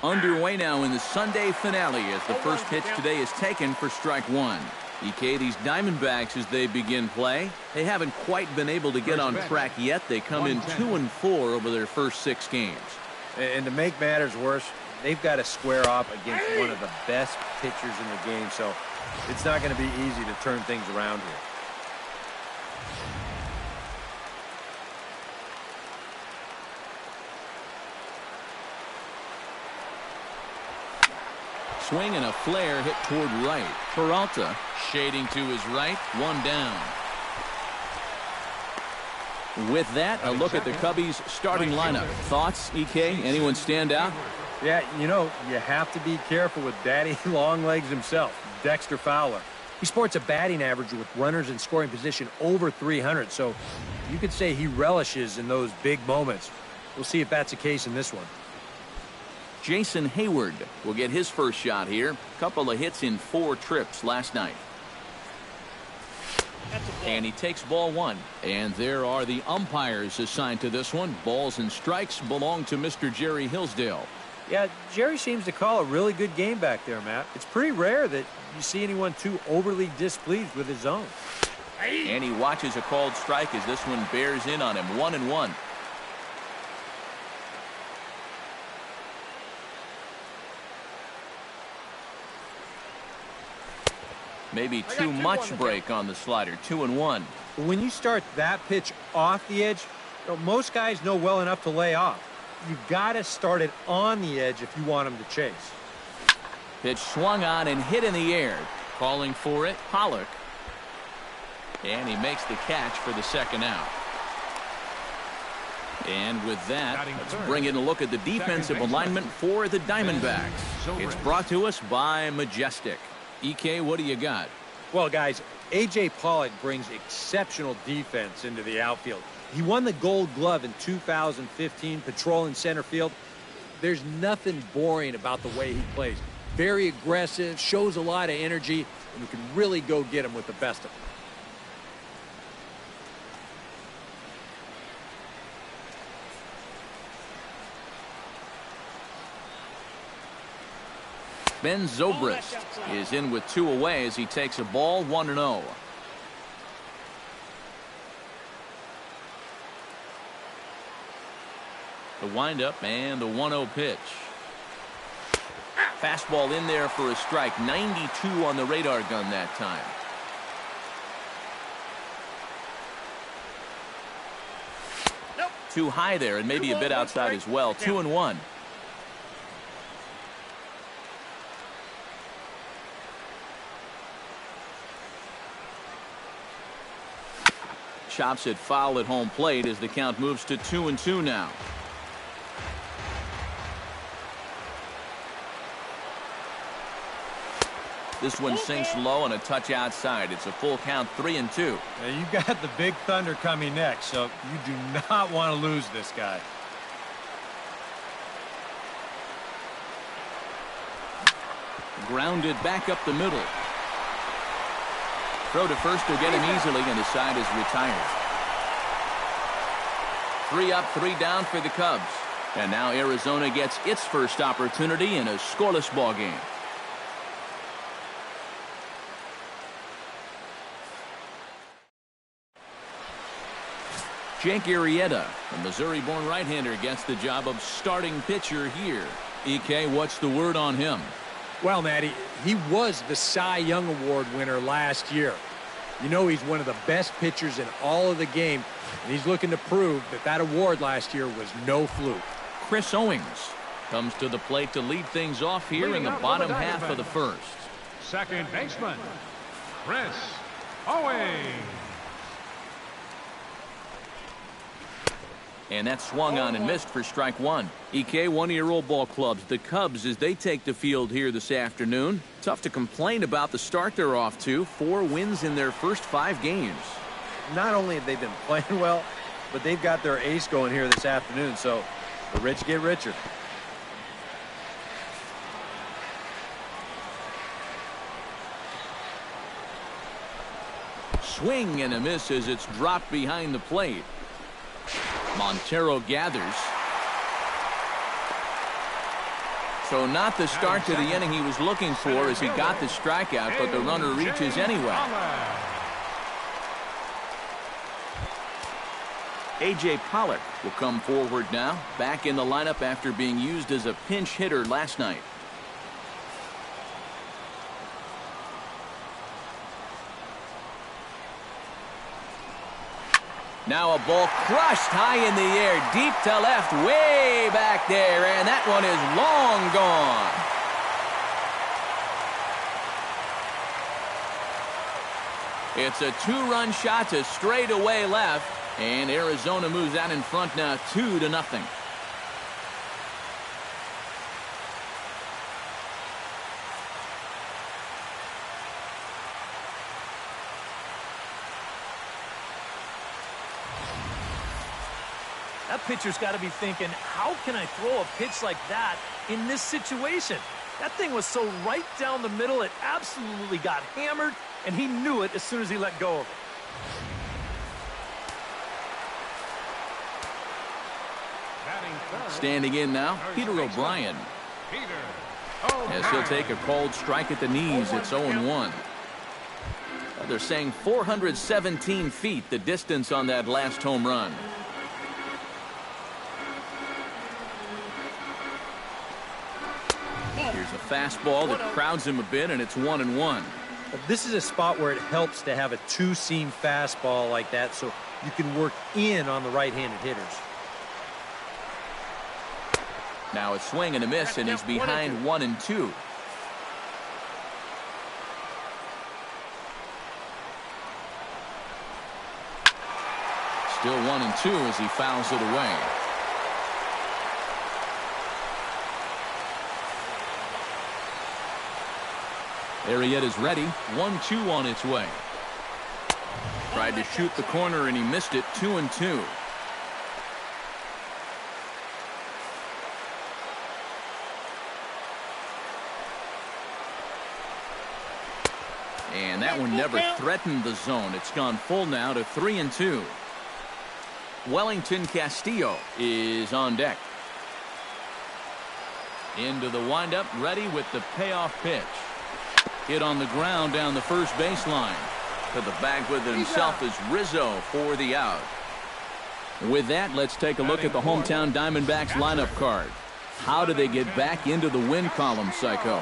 Underway now in the Sunday finale as the first pitch today is taken for strike one. EK, these Diamondbacks, as they begin play, they haven't quite been able to get on track yet. They come in 2-4 over their first 6 games. And to make matters worse, they've got to square off against one of the best pitchers in the game, so it's not going to be easy to turn things around here. Swing and a flare hit toward right. Peralta shading to his right. 1 down. With that, a look at the Cubbies' starting lineup. Thoughts, EK? Anyone stand out? Yeah, you know, you have to be careful with Daddy Longlegs himself, Dexter Fowler. He sports a batting average with runners in scoring position over 300, so you could say he relishes in those big moments. We'll see if that's the case in this one. Jason Hayward will get his first shot here. Couple of hits in 4 trips last night. And he takes ball 1. And there are the umpires assigned to this one. Balls and strikes belong to Mr. Jerry Hillsdale. Yeah, Jerry seems to call a really good game back there, Matt. It's pretty rare that you see anyone too overly displeased with his zone. And he watches a called strike as this one bears in on him. 1-1. Maybe too much break on the slider. 2-1. When you start that pitch off the edge, you know, most guys know well enough to lay off. You've got to start it on the edge if you want him to chase. Pitch swung on and hit in the air. Calling for it, Pollock. And he makes the catch for the 2nd out. And with that, let's bring in a look at the defensive alignment for the Diamondbacks. It's brought to us by Majestic. EK, what do you got? Well, guys, A.J. Pollock brings exceptional defense into the outfield. He won the Gold Glove in 2015, patrolling center field. There's nothing boring about the way he plays. Very aggressive, shows a lot of energy, and we can really go get him with the best of them. Ben Zobrist is in with 2 away as he takes a ball. 1-0. The windup and the 1-0 pitch. Fastball in there for a strike. 92 on the radar gun that time. Too high there and maybe a bit outside as well. 2-1. Chops it foul at home plate as the count moves to 2-2 now. This one sinks low and a touch outside. It's a full count, 3-2. Now you got the big thunder coming next, so you do not want to lose this guy. Grounded back up the middle. Throw to first will get him easily, and the side is retired. 3 up, 3 down for the Cubs. And now Arizona gets its first opportunity in a scoreless ball game. Jake Arrieta, a Missouri-born right-hander, gets the job of starting pitcher here. EK, what's the word on him? Well, Matty, he was the Cy Young Award winner last year. You know he's one of the best pitchers in all of the game, and he's looking to prove that that award last year was no fluke. Chris Owings comes to the plate to lead things off here in the bottom half of the first. Second baseman, Chris Owings. And that swung on and missed for strike 1. EK, one of your old ball clubs, the Cubs, as they take the field here this afternoon. Tough to complain about the start they're off to. 4 wins in their first 5 games. Not only have they been playing well, but they've got their ace going here this afternoon, so the rich get richer. Swing and a miss as it's dropped behind the plate. Montero gathers. So not the start to the inning he was looking for as he got the strikeout, but the runner reaches anyway. A.J. Pollock will come forward now, back in the lineup after being used as a pinch hitter last night. Now a ball crushed high in the air, deep to left, way back there, and that one is long gone. It's a two-run shot to straightaway left, and Arizona moves out in front now 2-0. That pitcher's got to be thinking, how can I throw a pitch like that in this situation? That thing was so right down the middle, it absolutely got hammered, and he knew it as soon as he let go of it. Standing in now, Peter O'Brien. As he'll take a called strike at the knees, it's 0-1. They're saying 417 feet, the distance on that last home run. Here's a fastball that crowds him a bit, and it's 1-1. This is a spot where it helps to have a two-seam fastball like that so you can work in on the right-handed hitters. Now a swing and a miss, and he's behind 1-2. Still 1-2 as he fouls it away. Arrieta is ready. 1-2 on its way. Tried to shoot the corner and he missed it. 2-2. And that one never threatened the zone. It's gone full now to 3-2. Wellington Castillo is on deck. Into the windup, ready with the payoff pitch. Hit on the ground down the first baseline. To the bag with it himself is Rizzo for the out. With that, let's take a look at the hometown Diamondbacks lineup card. How do they get back into the win column, Psycho?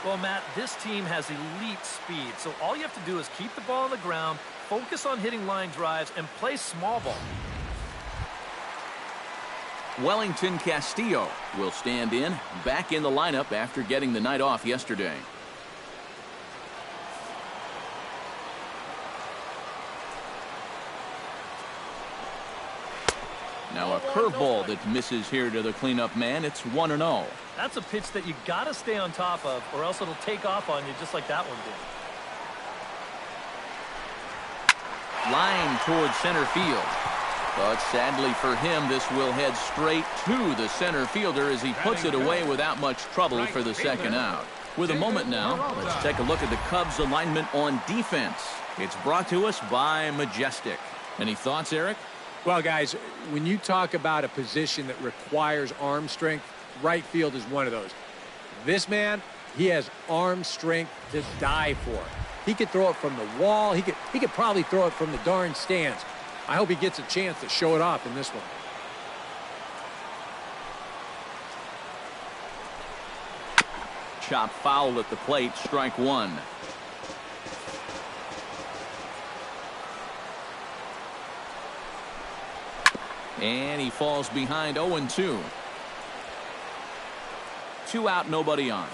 Well, Matt, this team has elite speed, so all you have to do is keep the ball on the ground, focus on hitting line drives, and play small ball. Wellington Castillo will stand in, back in the lineup after getting the night off yesterday. Now a curveball that misses here to the cleanup man. It's 1-0. That's a pitch that you got to stay on top of, or else it'll take off on you just like that one did. Line towards center field. But sadly for him, this will head straight to the center fielder as he puts it away without much trouble for the second out. With a moment now, let's take a look at the Cubs alignment on defense. It's brought to us by Majestic. Any thoughts, Eric? Well, guys, when you talk about a position that requires arm strength, right field is one of those. This man, he has arm strength to die for. He could throw it from the wall. He could probably throw it from the darn stands. I hope he gets a chance to show it off in this one. Chop foul at the plate, strike one. And he falls behind 0-2. 2 out, nobody on.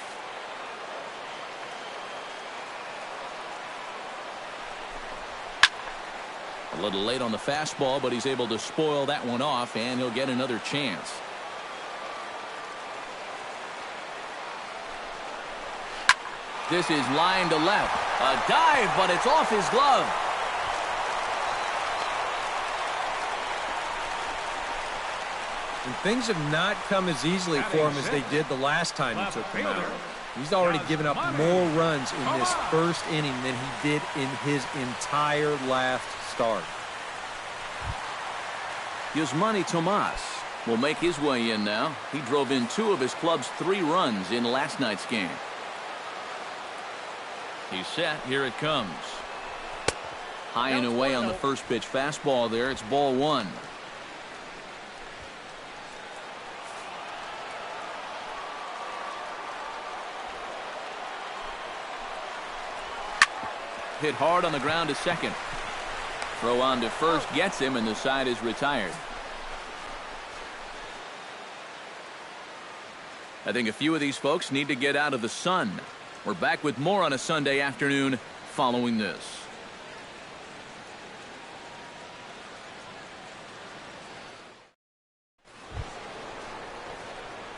A little late on the fastball, but he's able to spoil that one off, and he'll get another chance. This is line to left. A dive, but it's off his glove. And things have not come as easily for him as they did the last time he took them out. He's already given up more runs in this first inning than he did in his entire last start. Yasmani Tomas will make his way in now. He drove in 2 of his club's 3 runs in last night's game. He's set. Here it comes. High and away on the first pitch fastball there. It's ball 1. Hit hard on the ground to second. Throw on to first gets him, and the side is retired. I think a few of these folks need to get out of the sun. We're back with more on a Sunday afternoon following this.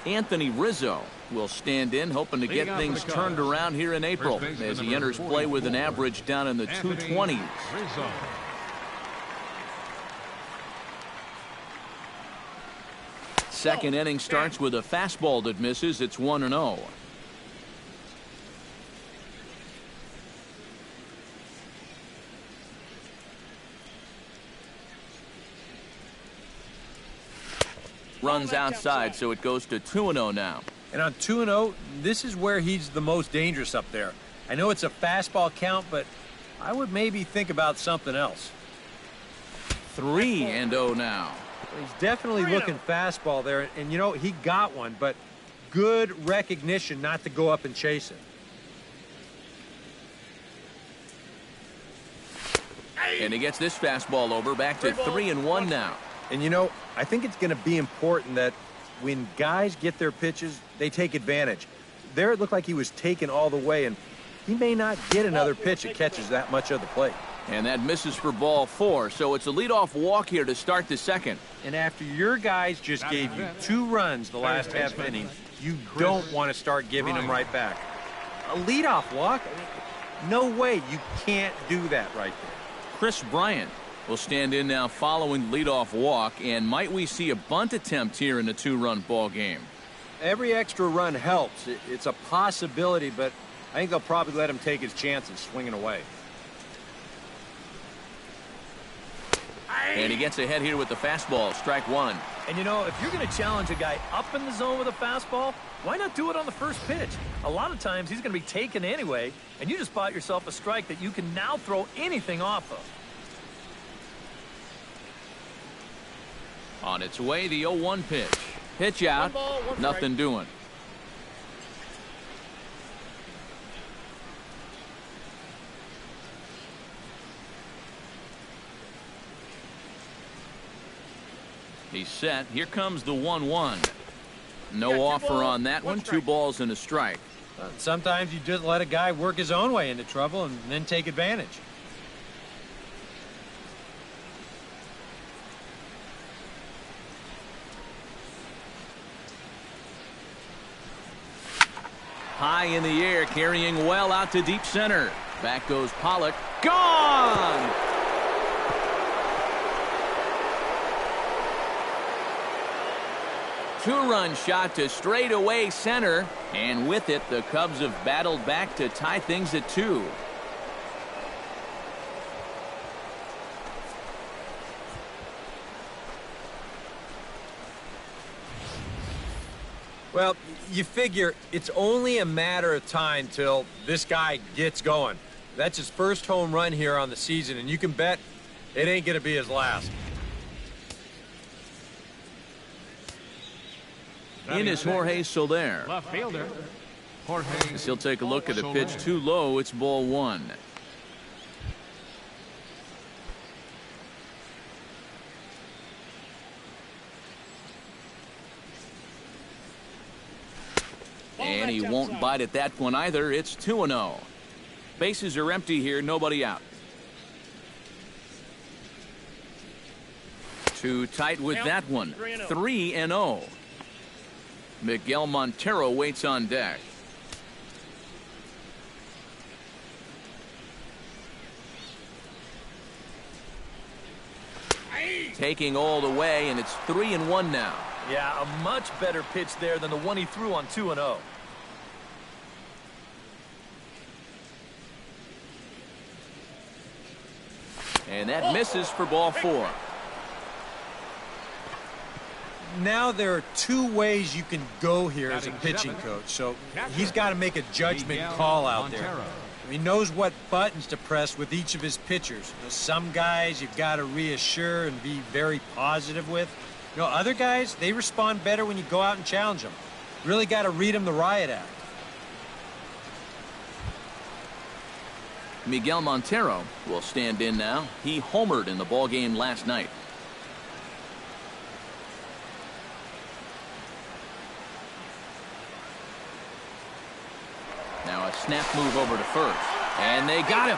Anthony Rizzo will stand in, hoping to get things turned around here in April as he enters play with an average down in the 220s. Second inning starts with a fastball that misses. It's 1-0. Runs outside, so it goes to 2-0 now. And on 2-0, this is where he's the most dangerous up there. I know it's a fastball count, but I would maybe think about something else. 3-0 now. He's definitely looking fastball there, and you know, he got one, but good recognition not to go up and chase it. And he gets this fastball over, back to 3-1 now. And you know, I think it's going to be important that when guys get their pitches, they take advantage. There it looked like he was taken all the way, and he may not get another pitch that catches that much of the plate. And that misses for ball 4, so it's a leadoff walk here to start the second. And after your guys just gave you 2 runs the last half inning, you don't want to start giving them right back. A leadoff walk? I mean, no way. You can't do that right there. Chris Bryant will stand in now following the leadoff walk, and might we see a bunt attempt here in a 2-run ball game? Every extra run helps. It's a possibility, but I think they'll probably let him take his chances swinging away. And he gets ahead here with the fastball, strike 1. And you know, if you're going to challenge a guy up in the zone with a fastball, why not do it on the first pitch? A lot of times he's going to be taken anyway, and you just bought yourself a strike that you can now throw anything off of. On its way, the 0-1 pitch. Pitch out, nothing doing. He's set. Here comes the 1-1. No offer on that one. 2 balls and a strike. Sometimes you just let a guy work his own way into trouble and then take advantage. High in the air, carrying well out to deep center. Back goes Pollock. Gone! Two-run shot to straightaway center, and with it, the Cubs have battled back to tie things at 2. Well, you figure it's only a matter of time till this guy gets going. That's his first home run here on the season, and you can bet it ain't going to be his last. In is Jorge Soler. Left fielder, Jorge. As he'll take a look at a pitch too low. It's ball 1. And he won't bite at that one either. It's 2-0. Bases are empty here. Nobody out. Too tight with that one. 3-0. Miguel Montero waits on deck. Taking all the way, and it's 3-1 now. Yeah, a much better pitch there than the one he threw on 2-0. And that misses for ball 4. Now there are two ways you can go here as a pitching coach, so he's got to make a judgment call out there. He knows what buttons to press with each of his pitchers. Some guys you've got to reassure and be very positive with. Other guys, they respond better when you go out and challenge them. Really got to read them the riot act. Miguel Montero will stand in now. He homered in the ballgame last night. Now a snap move over to first. And they got him.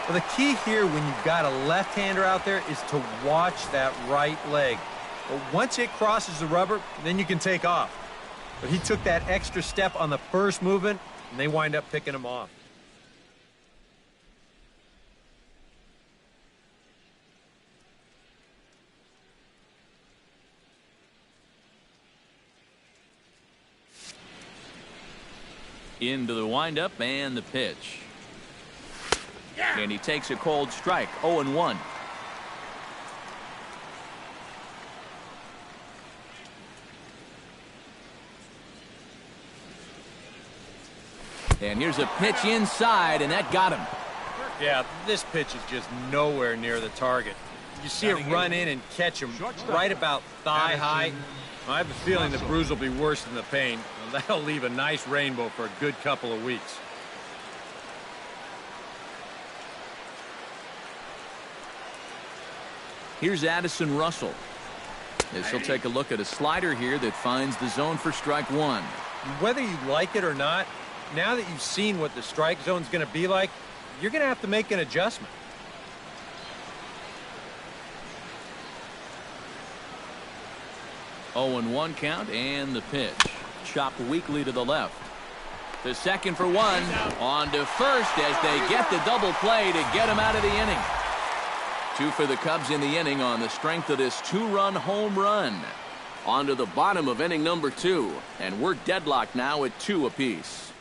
Well, the key here when you've got a left-hander out there is to watch that right leg. But once it crosses the rubber, then you can take off. But he took that extra step on the first movement, and they wind up picking him off. Into the windup and the pitch. And he takes a cold strike, 0-1. And here's a pitch inside, and that got him. Yeah, this pitch is just nowhere near the target. You see it run in and catch him right about thigh high. I have a feeling the bruise will be worse than the pain. That'll leave a nice rainbow for a good couple of weeks. Here's Addison Russell. As he'll take a look at a slider here that finds the zone for strike one. Whether you like it or not, now that you've seen what the strike zone's going to be like, you're going to have to make an adjustment. Oh, 0-1 count and the pitch. Chopped weakly to the left. The second for one. On to first as they get the double play to get him out of the inning. Two for the Cubs in the inning on the strength of this two-run home run. On to the bottom of inning number 2. And we're deadlocked now at 2 apiece.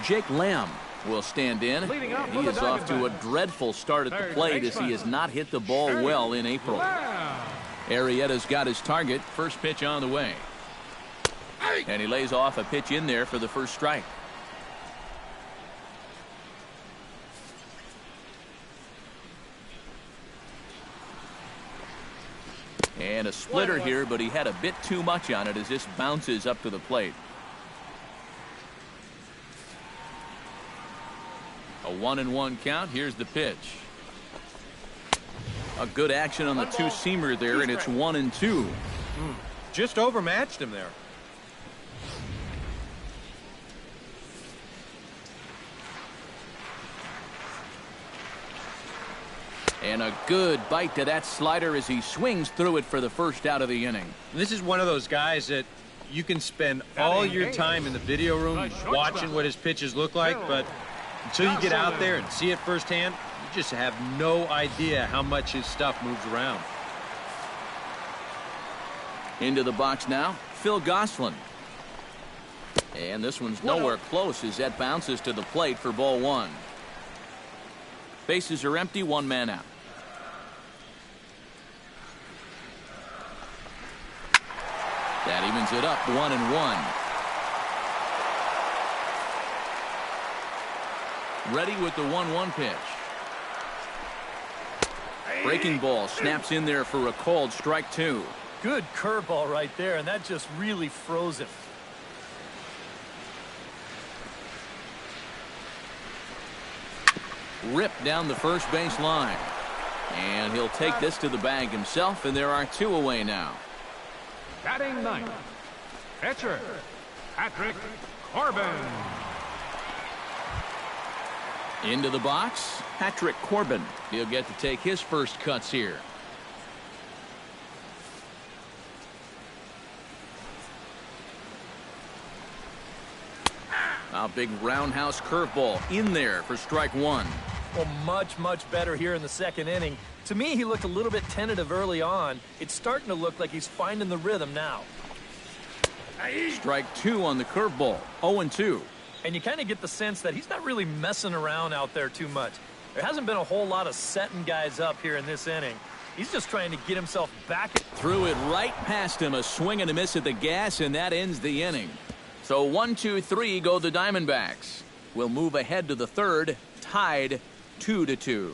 Jake Lamb will stand in. He is off to a dreadful start at the plate as he has not hit the ball well in April. Arrieta's got his target. First pitch on the way. And he lays off a pitch in there for the first strike. And a splitter here, but he had a bit too much on it as this bounces up to the plate. A 1-1 count. Here's the pitch. A good action on the two-seamer there, and it's 1-2. Just overmatched him there. And a good bite to that slider as he swings through it for the first out of the inning. This is one of those guys that you can spend all your time in the video room watching what his pitches look like, but until you get out there and see it firsthand, you just have no idea how much his stuff moves around. Into the box now, Phil Gosselin. And this one's nowhere close as that bounces to the plate for ball one. Bases are empty, one man out. That evens it up, 1-1. Ready with the 1-1 pitch. Breaking ball snaps in there for a called strike two. Good curveball right there, and that just really froze him. Ripped down the first base line. And he'll take this to the bag himself, and there are two away now. Batting ninth, pitcher, Patrick Corbin. Into the box, Patrick Corbin. He'll get to take his first cuts here. A big roundhouse curveball in there for strike one. Well, much better here in the second inning. To me, he looked a little bit tentative early on. It's starting to look like he's finding the rhythm now. Strike two on the curveball, 0-2. And you kind of get the sense that he's not really messing around out there too much. There hasn't been a whole lot of setting guys up here in this inning. He's just trying to get himself back. Threw it right past him, a swing and a miss at the gas, and that ends the inning. So 1, 2, 3 go the Diamondbacks. We'll move ahead to the third, tied 2-2.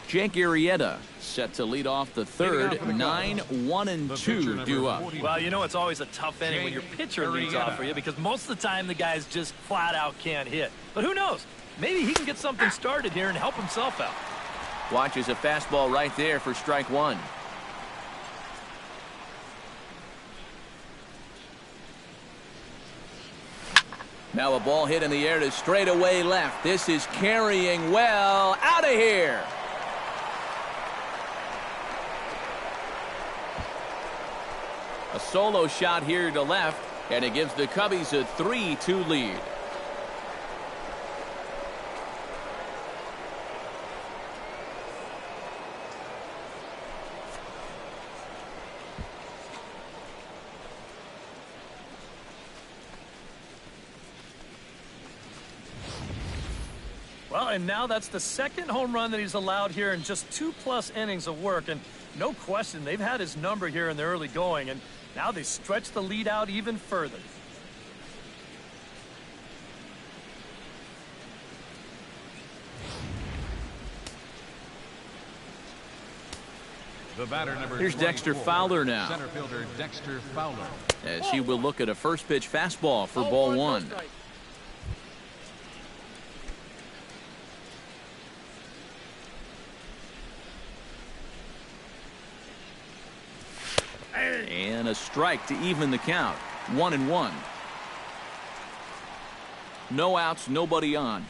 Jake Arrieta set to lead off the third. 9, 1, and 2 due up. Well, you know it's always a tough inning when your pitcher leads off for you because most of the time the guys just flat out can't hit. But who knows? Maybe he can get something started here and help himself out. Watches a fastball right there for strike one. Now a ball hit in the air to straightaway left. This is carrying well. Out of here. A solo shot here to left, and it gives the Cubbies a 3-2 lead. Well, and now that's the second home run that he's allowed here in just 2+ innings of work. And no question, they've had his number here in the early going. And now they stretch the lead out even further. The batter, number Here's Dexter Fowler now. Center fielder Dexter Fowler. As he will look at a first pitch fastball for ball one. And a strike to even the count. 1-1. No outs, nobody on.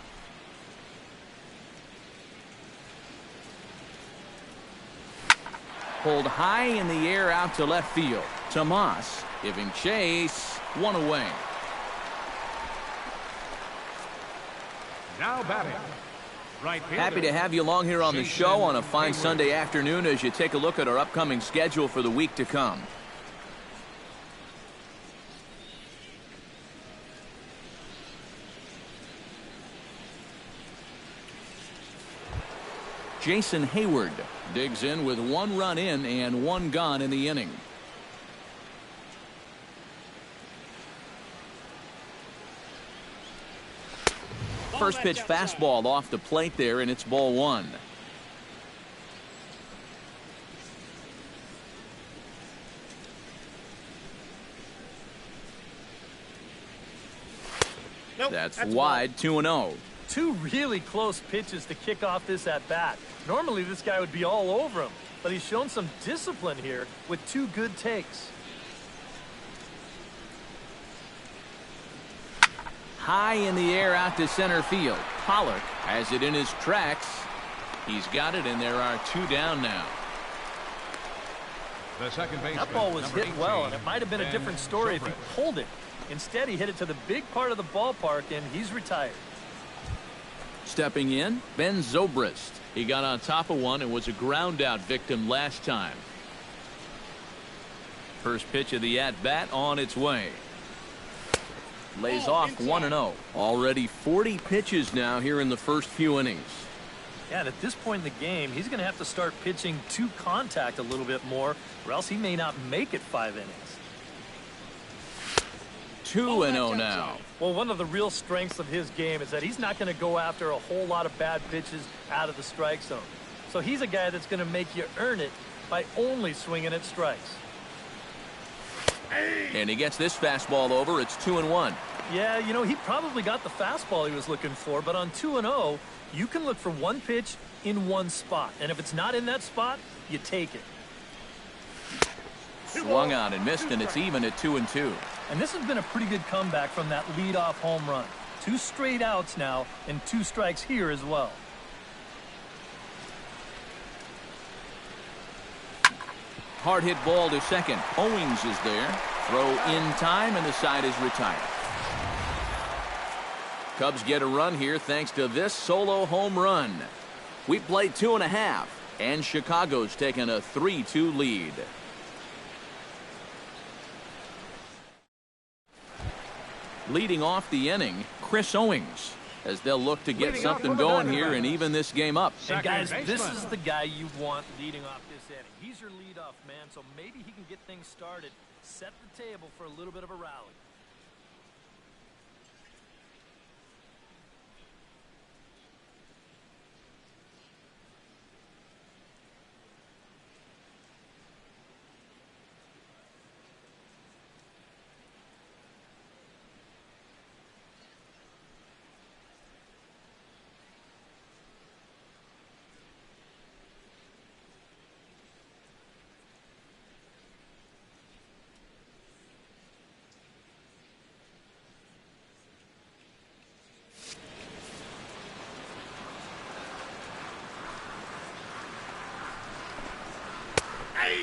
Pulled high in the air out to left field. Tomas giving chase. One away. Now batting. Right fielder. Happy to have you along here on the show on a fine Sunday afternoon as you take a look at our upcoming schedule for the week to come. Jason Hayward digs in with 1 run in and 1 gone in the inning. First pitch fastball off the plate there, and it's ball one. That's wide. 2-0. 2 really close pitches to kick off this at bat. Normally this guy would be all over him, but he's shown some discipline here with 2 good takes. High in the air out to center field. Pollock has it in his tracks. He's got it, and there are 2 down now. The second baseman, that ball was hit 18, well, and it might have been a different story if he pulled it. Instead, he hit it to the big part of the ballpark, and he's retired. Stepping in, Ben Zobrist. He got on top of one and was a ground-out victim last time. First pitch of the at-bat on its way. Lays off 1-0. Already 40 pitches now here in the first few innings. Yeah, and at this point in the game, he's going to have to start pitching to contact a little bit more, or else he may not make it 5 innings. 2-0 now. Well, one of the real strengths of his game is that he's not going to go after a whole lot of bad pitches out of the strike zone. So he's a guy that's going to make you earn it by only swinging at strikes. And he gets this fastball over. It's 2-1. Yeah, you know, he probably got the fastball he was looking for, but on 2-0, you can look for 1 pitch in 1 spot. And if it's not in that spot, you take it. Swung on and missed, and it's even at 2-2. And this has been a pretty good comeback from that leadoff home run. 2 straight outs now and 2 strikes here as well. Hard hit ball to second. Owings is there. Throw in time, and the side is retired. Cubs get a run here thanks to this solo home run. We played 2.5, and Chicago's taken a 3-2 lead. Leading off the inning, Chris Owings, as they'll look to get something going here and even this game up. And guys, this is the guy you want leading off this inning. He's your leadoff man, so maybe he can get things started, set the table for a little bit of a rally.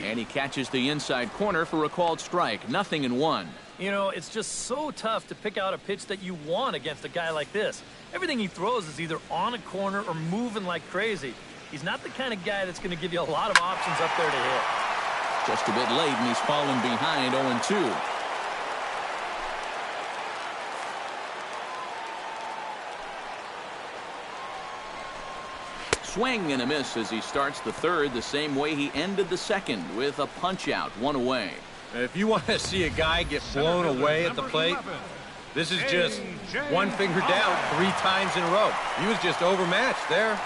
And he catches the inside corner for a called strike. 0-1. You know, it's just so tough to pick out a pitch that you want against a guy like this. Everything he throws is either on a corner or moving like crazy. He's not the kind of guy that's going to give you a lot of options up there to hit. Just a bit late, and he's fallen behind 0-2. Swing and a miss as he starts the third the same way he ended the second, with a punch-out, 1 away. If you want to see a guy get blown away at the plate, this is just one finger down 3 times in a row. He was just overmatched there.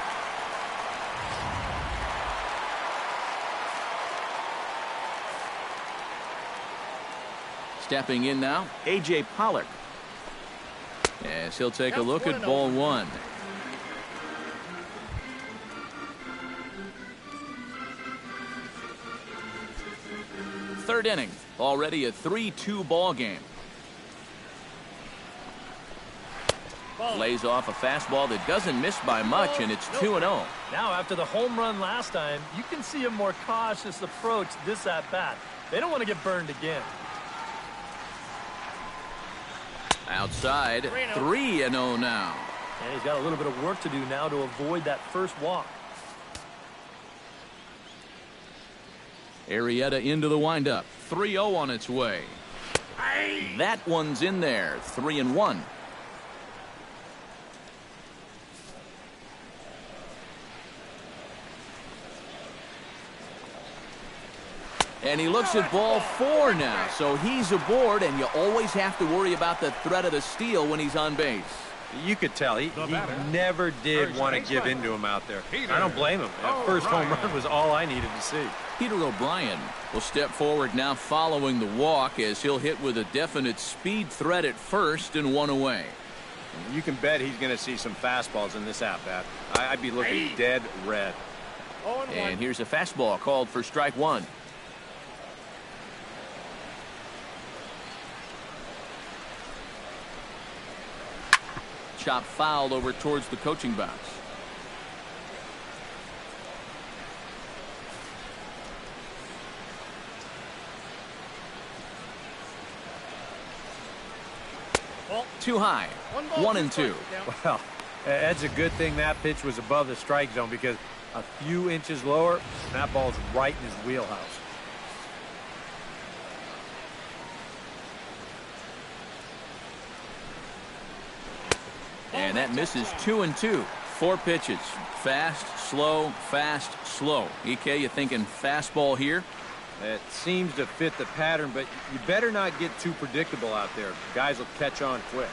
Stepping in now, A.J. Pollock. Yes, he'll take a look at ball 1. Third inning, already a 3-2 ball game. Lays off a fastball that doesn't miss by much, and it's 2-0. Now, after the home run last time, you can see a more cautious approach this at-bat. They don't want to get burned again. Outside, 3-0 now. And he's got a little bit of work to do now to avoid that first walk. Arrieta into the windup. 3-0 on its way. That one's in there. 3-1. And he looks at ball 4 now. So he's aboard, and you always have to worry about the threat of the steal when he's on base. You could tell he never did want to give in to him out there. I don't blame him. That first home run was all I needed to see. Peter O'Brien will step forward now following the walk, as he'll hit with a definite speed threat at first and 1 away. You can bet he's going to see some fastballs in this at-bat. I'd be looking dead red. And here's a fastball called for strike 1. Chop fouled over towards the coaching box. Too high. 1-2. Well, that's a good thing that pitch was above the strike zone, because a few inches lower, and that ball's right in his wheelhouse. And that misses 2-2. 4 pitches. Fast, slow, fast, slow. EK, you thinking fastball here? It seems to fit the pattern, but you better not get too predictable out there. Guys will catch on quick.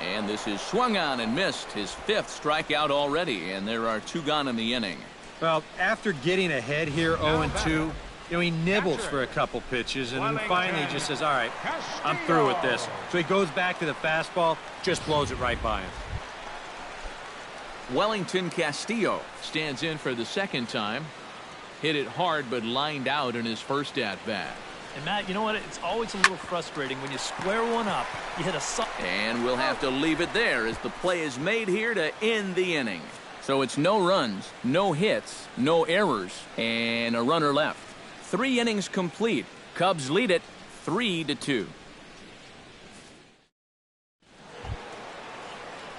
And this is swung on and missed. His 5th strikeout already, and there are 2 gone in the inning. Well, after getting ahead here 0-2, he nibbles for a couple pitches, and then finally he just says, all right, I'm through with this. So he goes back to the fastball, just blows it right by him. Wellington Castillo stands in for the second time. Hit it hard, but lined out in his first at-bat. And, Matt, you know what? It's always a little frustrating when you square one up, you hit a... And we'll have to leave it there as the play is made here to end the inning. So it's no runs, no hits, no errors, and a runner left. 3 innings complete. Cubs lead it 3-2.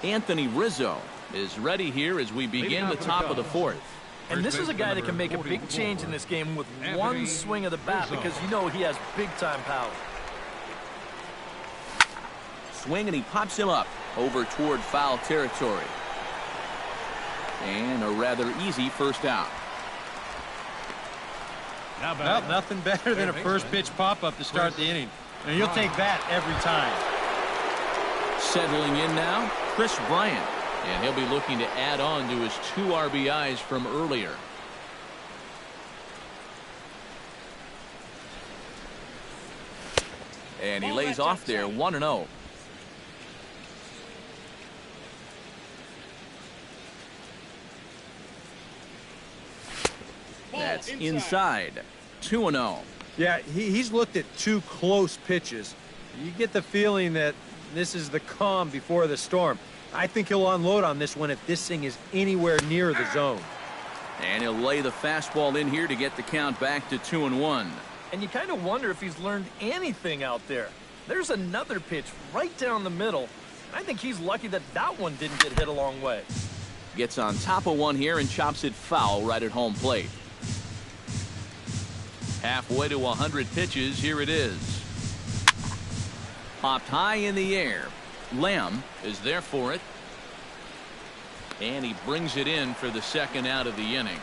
Anthony Rizzo is ready here as we begin the top of the 4th. And this is a guy that can make a big change in this game with one swing of the bat, because you know he has big-time power. swing, and he pops him up over toward foul territory. And a rather easy first out. Well, nothing better than a first pitch pop-up to start the inning. And you'll take that every time. Settling in now, Chris Bryant. And he'll be looking to add on to his 2 RBIs from earlier. And he lays off there 1-0. That's inside. 2-0. Yeah, he's looked at 2 close pitches. You get the feeling that this is the calm before the storm. I think he'll unload on this one if this thing is anywhere near the zone. And he'll lay the fastball in here to get the count back to 2-1. And you kind of wonder if he's learned anything out there. There's another pitch right down the middle. I think he's lucky that that one didn't get hit a long way. Gets on top of one here and chops it foul right at home plate. Halfway to 100 pitches, here it is. Popped high in the air. Lamb is there for it. And he brings it in for the second out of the inning.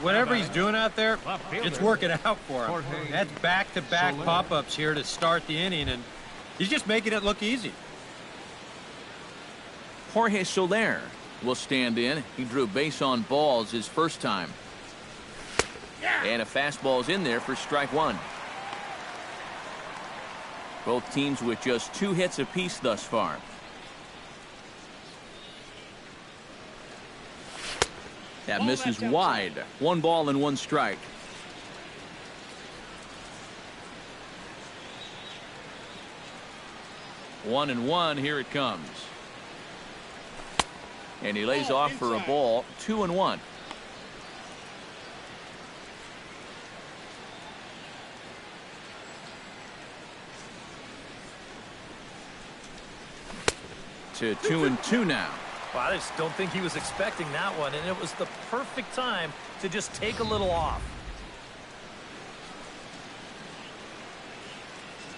Whatever he's doing out there, it's working out for him. That's back-to-back pop-ups here to start the inning, and he's just making it look easy. Jorge Soler will stand in. He drew base on balls his first time. And a fastball's in there for strike 1. Both teams with just 2 hits apiece thus far. That misses wide. 1 ball and 1 strike. One and one. Here it comes. And he lays off for a ball. 2-1. To 2-2 now. Well, I just don't think he was expecting that one, and it was the perfect time to just take a little off.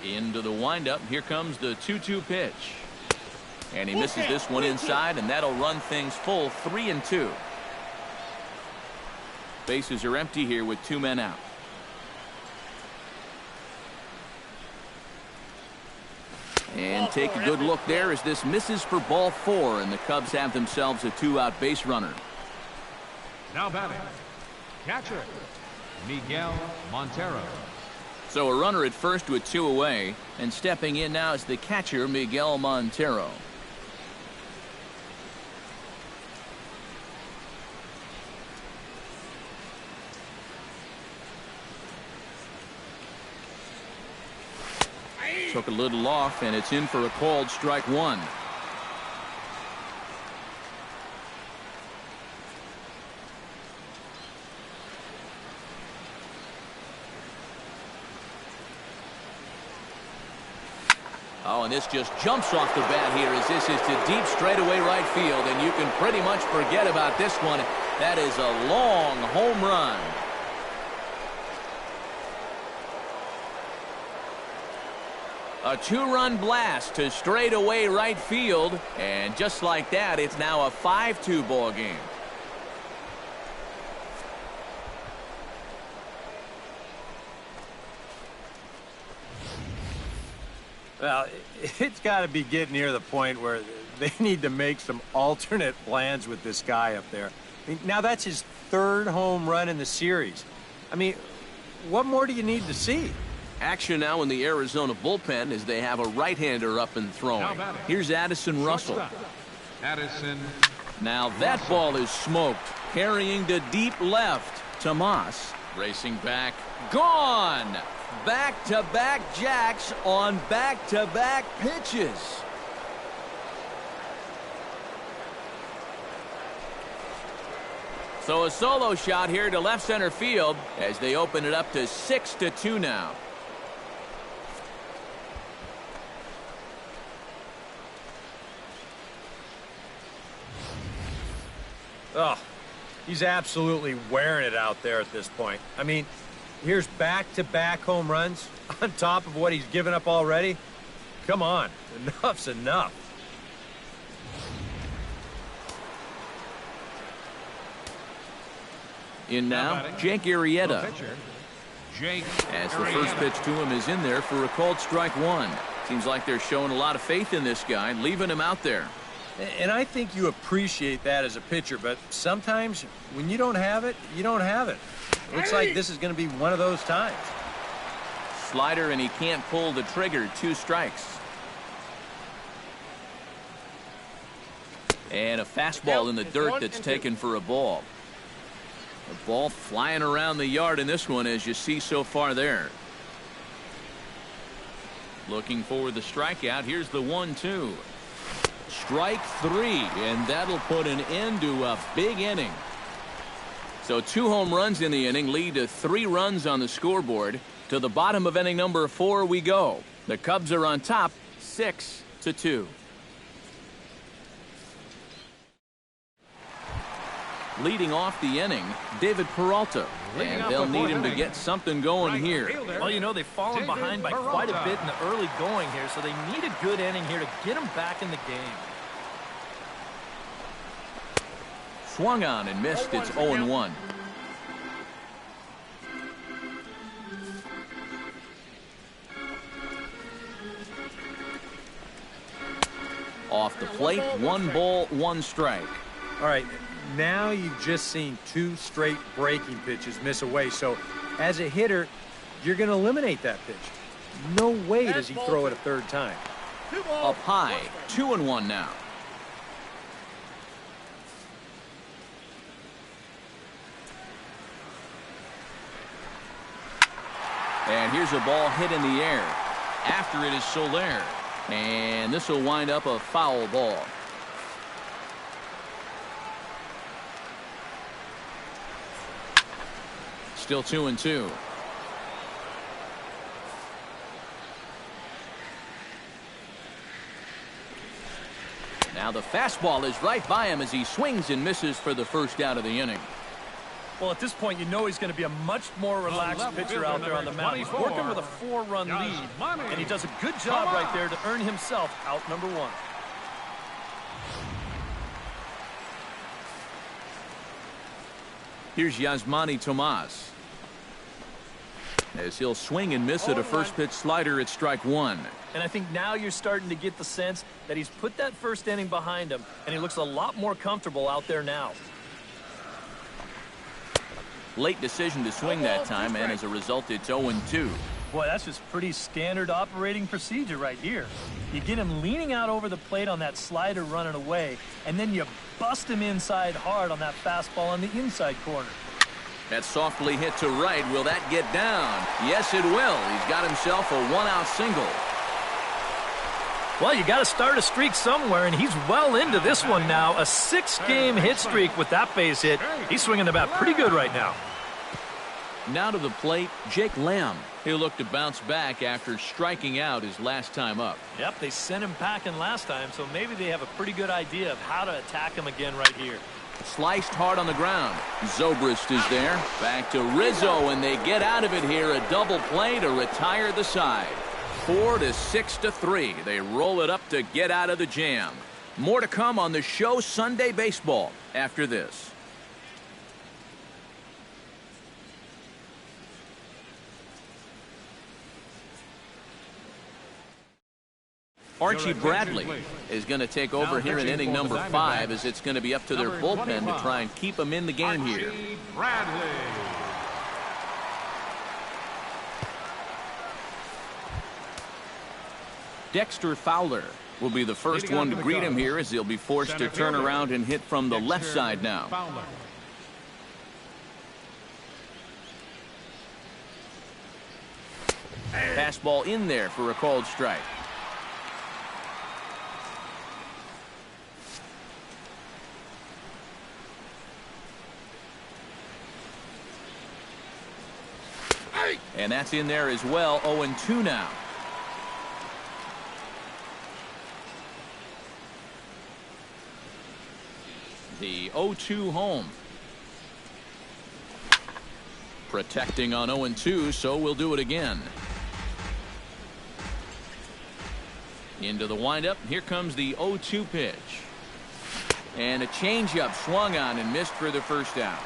Into the windup. Here comes the 2-2 pitch. And he misses this one inside, and that'll run things full. 3-2. Bases are empty here with 2 men out. And take a good look there as this misses for ball 4, and the Cubs have themselves a 2-out base runner. Now batting, catcher, Miguel Montero. So a runner at first with 2 away, and stepping in now is the catcher, Miguel Montero. Took a little off, and it's in for a called strike 1. Oh, and this just jumps off the bat here as this is to deep straightaway right field, and you can pretty much forget about this one. That is a long home run. A 2-run blast to straightaway right field, and just like that, it's now a 5-2 ball game. Well, it's got to be getting near the point where they need to make some alternate plans with this guy up there. I mean, now that's his 3rd home run in the series. I mean, what more do you need to see? Action now in the Arizona bullpen as they have a right-hander up and throwing. Here's Addison Russell. Addison. Now that ball is smoked. Carrying to deep left. Tomas racing back. Gone. Back-to-back jacks on back-to-back pitches. So a solo shot here to left center field as they open it up to 6-2 now. Oh, he's absolutely wearing it out there at this point. I mean, here's back-to-back home runs on top of what he's given up already. Come on, enough's enough. In now, Jake Arrieta. Jake As the first pitch to him is in there for a called strike one. Seems like they're showing a lot of faith in this guy, leaving him out there. And I think you appreciate that as a pitcher, but sometimes when you don't have it, you don't have it. Looks like this is going to be one of those times. Slider, and he can't pull the trigger. 2 strikes. And a fastball in the dirt that's taken for a ball. A ball flying around the yard in this one, as you see so far there. Looking for the strikeout. Here's the 1-2. Strike 3, and that'll put an end to a big inning. So 2 home runs in the inning lead to 3 runs on the scoreboard. To the bottom of inning number 4 we go. The Cubs are on top, 6-2. Leading off the inning, David Peralta. And they'll need him to get something going here. Well, you know, they've fallen behind by quite a bit in the early going here, so they need a good inning here to get them back in the game. Swung on and missed. It's 0-1. Off the plate, 1 ball, 1 strike. All right, now you've just seen 2 straight breaking pitches miss away. So as a hitter, you're going to eliminate that pitch. No way does he throw it a 3rd time. Up high, 2-1 now. And here's a ball hit in the air. After it is Soler. And this will wind up a foul ball. Still 2-2. Now the fastball is right by him as he swings and misses for the first out of the inning. Well, at this point, you know he's going to be a much more relaxed pitcher out there on the mound. He's working with a 4-run lead, and he does a good job right there to earn himself out number 1. Here's Yasmani Tomas. As he'll swing and miss at a first pitch slider at strike 1. And I think now you're starting to get the sense that he's put that first inning behind him, and he looks a lot more comfortable out there now. Late decision to swing that time, and as a result, it's 0-2. Boy, that's just pretty standard operating procedure right here. You get him leaning out over the plate on that slider running away, and then you bust him inside hard on that fastball on the inside corner. That's softly hit to right. Will that get down? Yes, it will. He's got himself a 1-out single. Well, you got to start a streak somewhere, and he's well into this one now. A 6-game hit streak with that base hit. He's swinging the bat pretty good right now. Now to the plate, Jake Lamb. He'll look to bounce back after striking out his last time up. Yep, they sent him packing last time, so maybe they have a pretty good idea of how to attack him again right here. Sliced hard on the ground. Zobrist is there. Back to Rizzo, and they get out of it here. A double play to retire the side. 4-6-3. They roll it up to get out of the jam. More to come on the show Sunday Baseball after this. Archie Bradley is going to take over here in inning number 5, as it's going to be up to their bullpen to try and keep them in the game here. Bradley. Dexter Fowler will be the first one to greet him here, as he'll be forced to turn around and hit from the left side now. Fastball in there for a called strike. And that's in there as well. 0-2 now. The 0-2 home. Protecting on 0-2, so we'll do it again. Into the windup. Here comes the 0-2 pitch. And a changeup swung on and missed for the first out.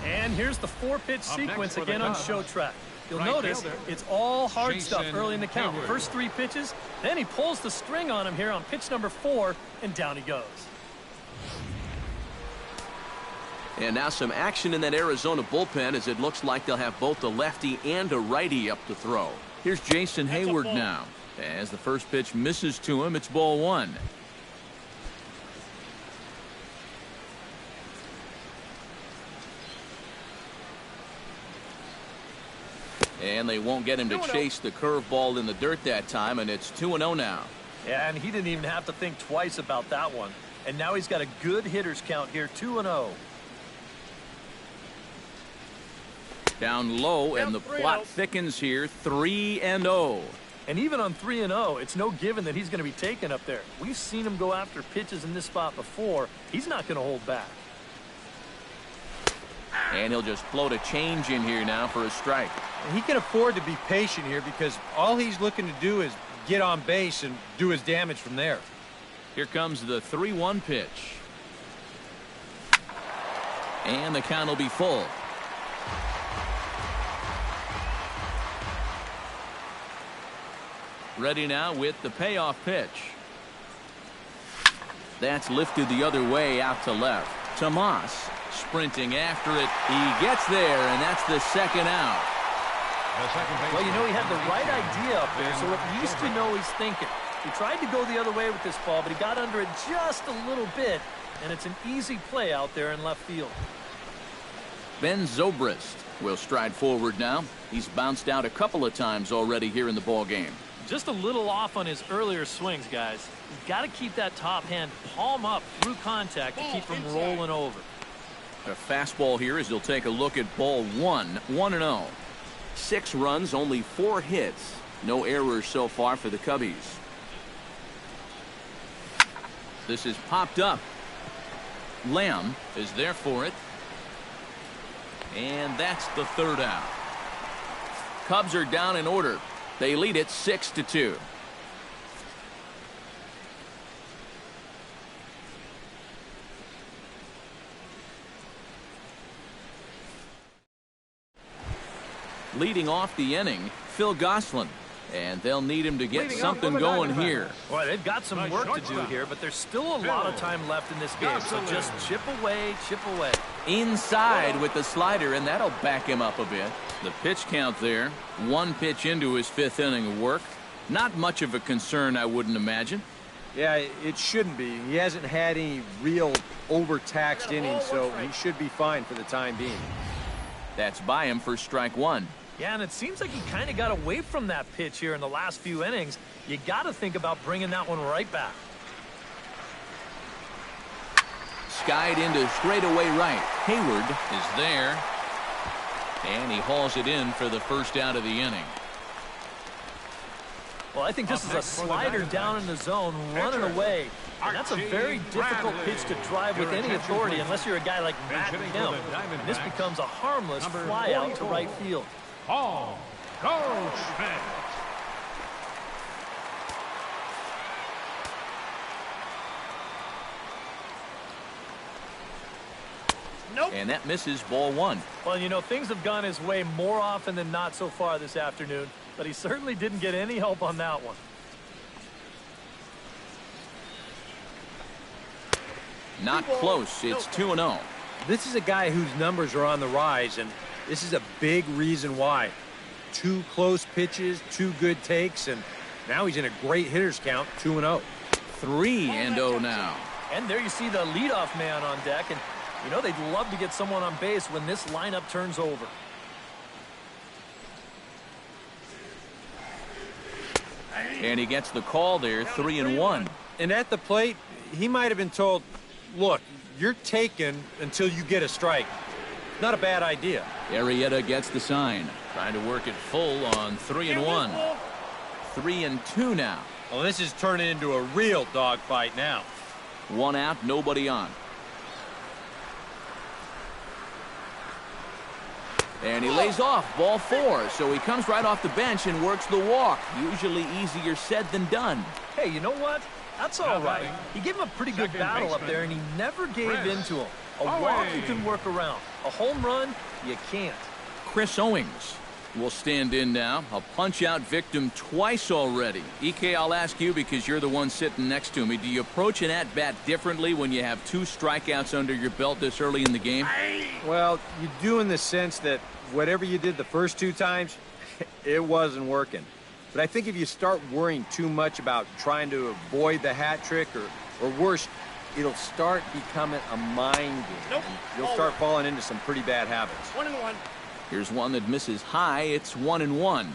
And here's the 4-pitch sequence again on show track. You'll notice it's all hard stuff early in the count. First 3 pitches, then he pulls the string on him here on pitch number 4, and down he goes. And now some action in that Arizona bullpen as it looks like they'll have both a lefty and a righty up to throw. Here's Jason Hayward now. As the first pitch misses to him, it's ball 1. And they won't get him to chase the curveball in the dirt that time, and it's 2-0 now. Yeah, and he didn't even have to think twice about that one. And now he's got a good hitters count here, 2-0. Down low, and the plot thickens here, 3-0. And even on 3-0, it's no given that he's going to be taken up there. We've seen him go after pitches in this spot before. He's not going to hold back. And he'll just float a change in here now for a strike. And he can afford to be patient here because all he's looking to do is get on base and do his damage from there. Here comes the 3-1 pitch. And the count will be full. Ready now with the payoff pitch. That's lifted the other way out to left. Tomas sprinting after it. He gets there, and that's the second out. Well, you know, he had the right idea up there, so at least you know he's thinking. He tried to go the other way with this ball, but he got under it just a little bit, and it's an easy play out there in left field. Ben Zobrist will stride forward now. He's bounced out a couple of times already here in the ball game. Just a little off on his earlier swings, guys. You've got to keep that top hand palm up through contact to keep from rolling over. A fastball here as he'll take a look at ball 1, 1-0. 6 runs, only 4 hits. No errors so far for the Cubbies. This is popped up. Lamb is there for it. And that's the third out. Cubs are down in order. They lead it 6-2. Leading off the inning, Phil Gosselin. And they'll need him to get something going here. Well, they've got some work to do here, but there's still a lot of time left in this game. So just chip away, chip away. Inside with the slider, and that'll back him up a bit. The pitch count there, 1 pitch into his 5th inning of work. Not much of a concern, I wouldn't imagine. Yeah, it shouldn't be. He hasn't had any real overtaxed innings, so he should be fine for the time being. That's by him for strike 1. Yeah, and it seems like he kind of got away from that pitch here in the last few innings. You got to think about bringing that one right back. Skied into straightaway right. Hayward is there. And he hauls it in for the first out of the inning. Well, I think this is a slider down in the zone, running away. And that's a very difficult pitch to drive with any authority unless you're a guy like Matt Kemp. And this becomes a harmless fly out to right field. Paul Goldschmidt. Nope. And that misses ball 1. Well, you know, things have gone his way more often than not so far this afternoon, but he certainly didn't get any help on that one. Not close. It's 2-0. This is a guy whose numbers are on the rise, and this is a big reason why. 2 close pitches, 2 good takes, and now he's in a great hitters count, 2-0. 3-0 now. And there you see the leadoff man on deck, and you know they'd love to get someone on base when this lineup turns over. And he gets the call there, 3-1. And at the plate, he might have been told, look, you're taken until you get a strike. Not a bad idea. Arrieta gets the sign. Trying to work it full on 3-1. 3-2 now. Well, this is turning into a real dogfight now. 1 out, nobody on. And he lays off ball 4, so he comes right off the bench and works the walk. Usually easier said than done. Hey, you know what? That's all right. He gave him a pretty good battle up there, and he never gave in to him. A walk you can work around. A home run, you can't. Chris Owings will stand in now. A punch-out victim twice already. EK, I'll ask you because you're the one sitting next to me. Do you approach an at-bat differently when you have 2 strikeouts under your belt this early in the game? Well, you do in the sense that whatever you did the first 2 times, it wasn't working. But I think if you start worrying too much about trying to avoid the hat trick or worse, it'll start becoming a mind game. Nope. You'll start falling into some pretty bad habits. 1-1. Here's one that misses high. It's 1-1.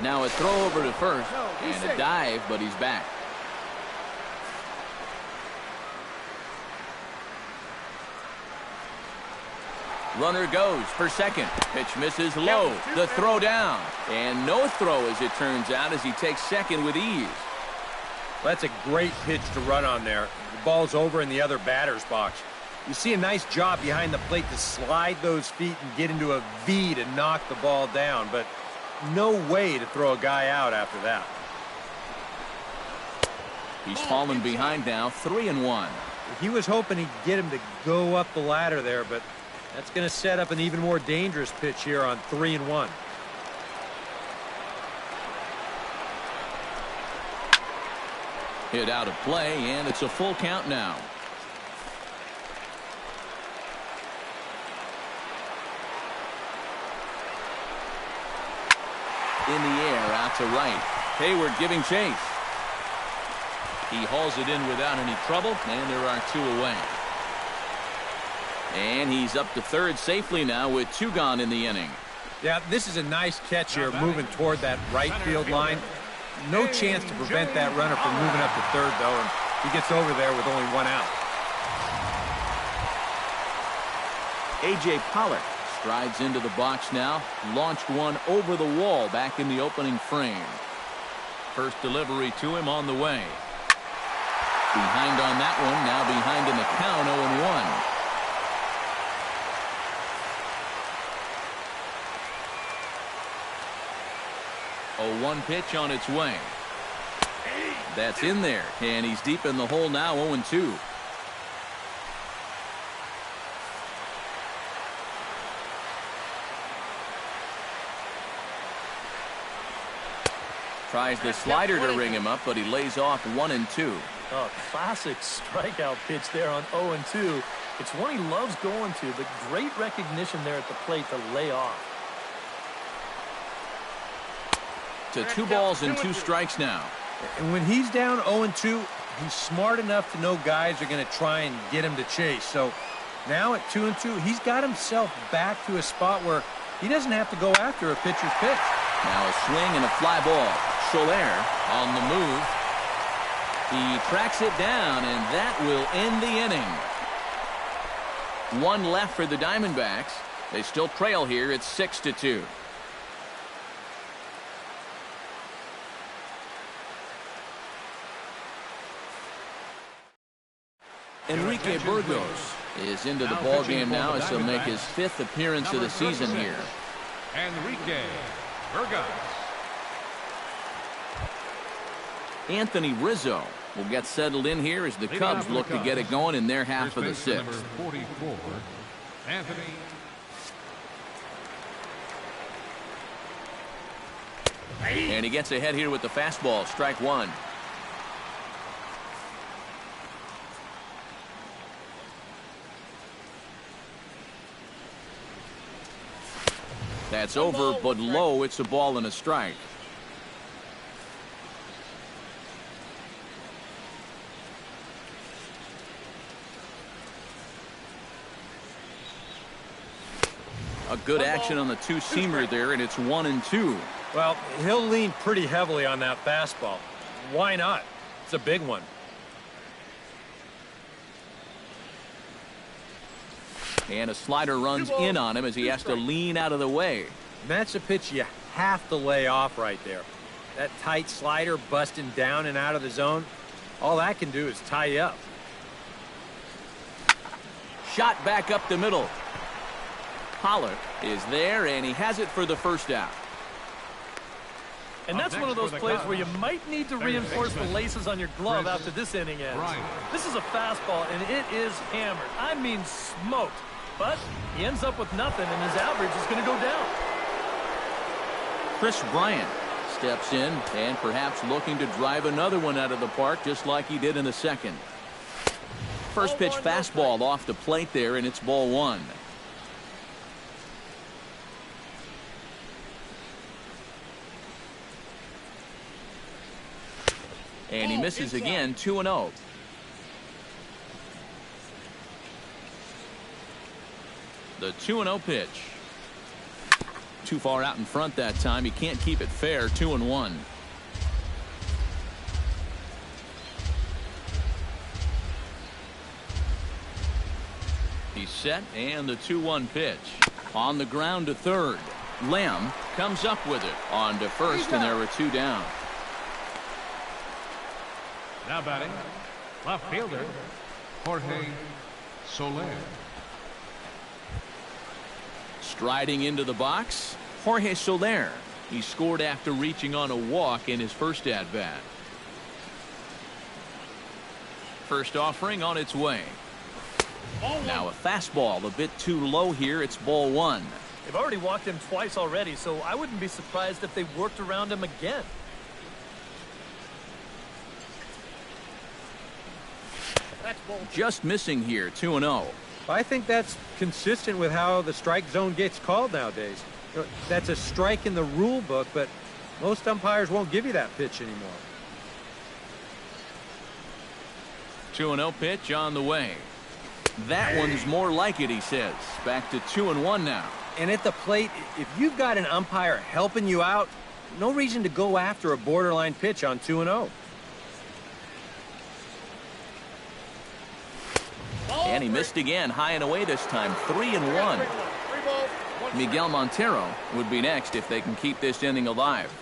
Now a throw over to first and a dive, but he's back. Runner goes for second. Pitch misses low. The throw down. And no throw, as it turns out, as he takes second with ease. That's a great pitch to run on there. The ball's over in the other batter's box. You see a nice job behind the plate to slide those feet and get into a V to knock the ball down, but no way to throw a guy out after that. He's fallen behind now, 3-1. He was hoping he'd get him to go up the ladder there, but that's going to set up an even more dangerous pitch here on 3-1. Hit out of play, and it's a full count now. In the air, out to right. Hayward giving chase. He hauls it in without any trouble, and there are 2 away. And he's up to third safely now with 2 gone in the inning. Yeah, this is a nice catch here, moving toward that right field line. No chance to prevent that runner from moving up to third, though, and he gets over there with only 1 out. A.J. Pollock strides into the box now. Launched one over the wall back in the opening frame. First delivery to him on the way. Behind on that one, now behind in the count, 0-1. A 1 pitch on its way. That's in there, and he's deep in the hole now, 0-2. Tries the slider to ring him up, but he lays off 1-2. Oh, classic strikeout pitch there on 0-2. It's one he loves going to, but great recognition there at the plate to lay off. To 2 balls and 2 strikes now. And when he's down 0-2, he's smart enough to know guys are going to try and get him to chase. So now at 2-2, he's got himself back to a spot where he doesn't have to go after a pitcher's pitch. Now a swing and a fly ball. Soler on the move. He tracks it down, and that will end the inning. 1 left for the Diamondbacks. They still trail here. It's 6-2. Enrique Burgos is into the ball game now as he'll make his 5th appearance of the season here. Enrique Burgos. Anthony Rizzo will get settled in here as the Cubs look to get it going in their half of the 6th. Number 44, Anthony. And he gets ahead here with the fastball. Strike 1. That's over, but low. It's a ball and a strike. A good action on the 2-seamer there, and it's 1-2. Well, he'll lean pretty heavily on that fastball. Why not? It's a big one. And a slider runs in on him as he has to lean out of the way. And that's a pitch you have to lay off right there. That tight slider busting down and out of the zone, all that can do is tie you up. shot back up the middle. Pollock is there, and he has it for the first out. And that's one of those plays where you might need to reinforce the laces on your glove after this inning ends. This is a fastball, and it is hammered. I mean smoked. But he ends up with nothing, and his average is going to go down. Chris Bryant steps in and perhaps looking to drive another one out of the park just like he did in the second. First pitch fastball off the plate there, and it's ball one. And he misses again, 2-0. The 2-0 pitch. Too far out in front that time. He can't keep it fair. 2-1. He's set, and the 2-1 pitch. On the ground to third. Lamb comes up with it. On to first, and there are two down. Now batting, left fielder, Jorge Soler. Striding into the box, Jorge Soler. He scored after reaching on a walk in his first at-bat. First offering on its way. Now a fastball a bit too low here. It's ball one. They've already walked him twice already, so I wouldn't be surprised if they worked around him again. Just missing here, 2-0. I think that's consistent with how the strike zone gets called nowadays. That's a strike in the rule book, but most umpires won't give you that pitch anymore. 2-0 pitch on the way. That one's more like it, he says. Back to 2-1 now. And at the plate, if you've got an umpire helping you out, no reason to go after a borderline pitch on 2-0. And he missed again, high and away this time, 3-1. Miguel Montero would be next if they can keep this inning alive.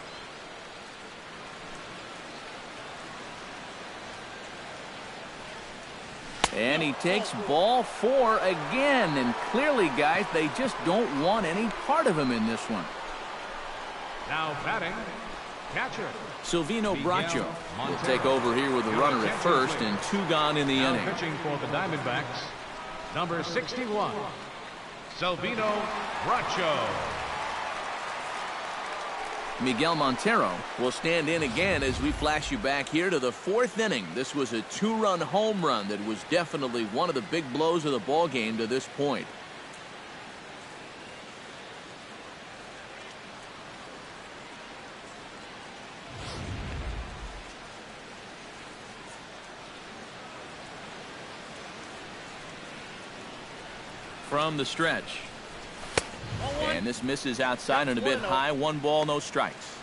And he takes ball four again. And clearly, guys, they just don't want any part of him in this one. Now batting, catcher. Silvino Bracho will take over here with a runner at first and two gone in the inning. Pitching for the Diamondbacks, number 61, Silvino Bracho. Miguel Montero will stand in again as we flash you back here to the fourth inning. This was a two-run home run that was definitely one of the big blows of the ball game to this point. From the stretch. And this misses outside and a bit high. 1 ball, no strikes.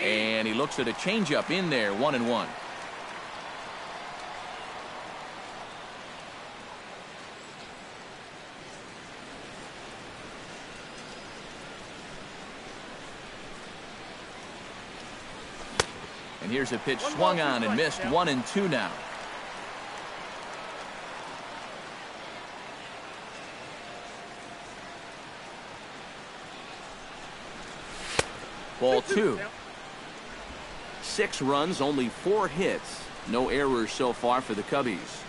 And he looks at a changeup in there. 1-1. And here's a pitch swung on and missed. 1-2 now. Ball 2. 6 runs, only 4 hits. No errors so far for the Cubbies.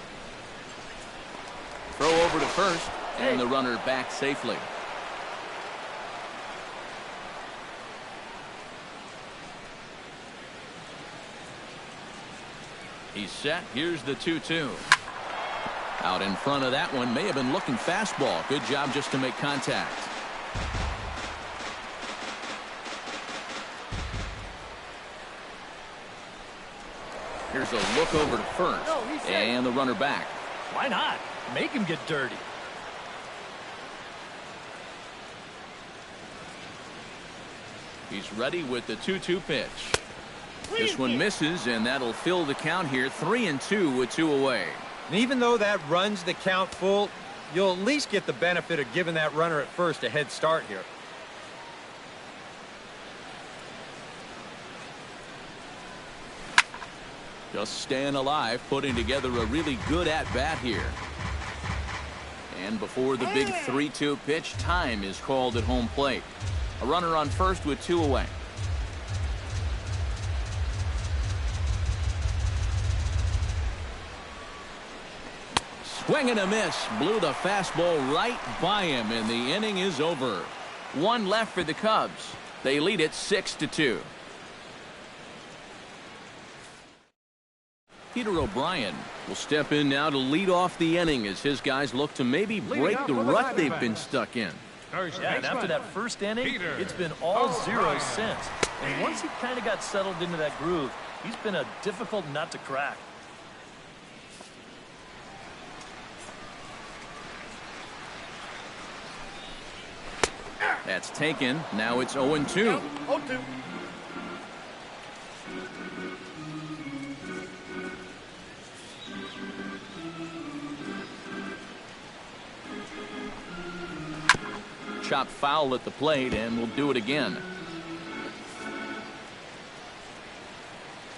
Throw over to first, and the runner back safely. He's set. Here's the 2-2. Out in front of that one. May have been looking fastball. Good job just to make contact. Here's a look over to first. And the runner back. Why not? Make him get dirty. He's ready with the 2-2 pitch. This one misses, and that'll fill the count here. 3-2 with 2 away. And even though that runs the count full, you'll at least get the benefit of giving that runner at first a head start here. Just staying alive, putting together a really good at-bat here. And before the big 3-2 pitch, time is called at home plate. A runner on first with 2 away. Swing and a miss. Blew the fastball right by him, and the inning is over. 1 left for the Cubs. They lead it 6-2. Peter O'Brien will step in now to lead off the inning as his guys look to maybe break the rut they've been stuck in. Yeah, and after that first inning, it's been all zeros since. And once he kind of got settled into that groove, he's been a difficult nut to crack. That's taken. Now it's 0-2. 0-2. Chop foul at the plate, and we'll do it again.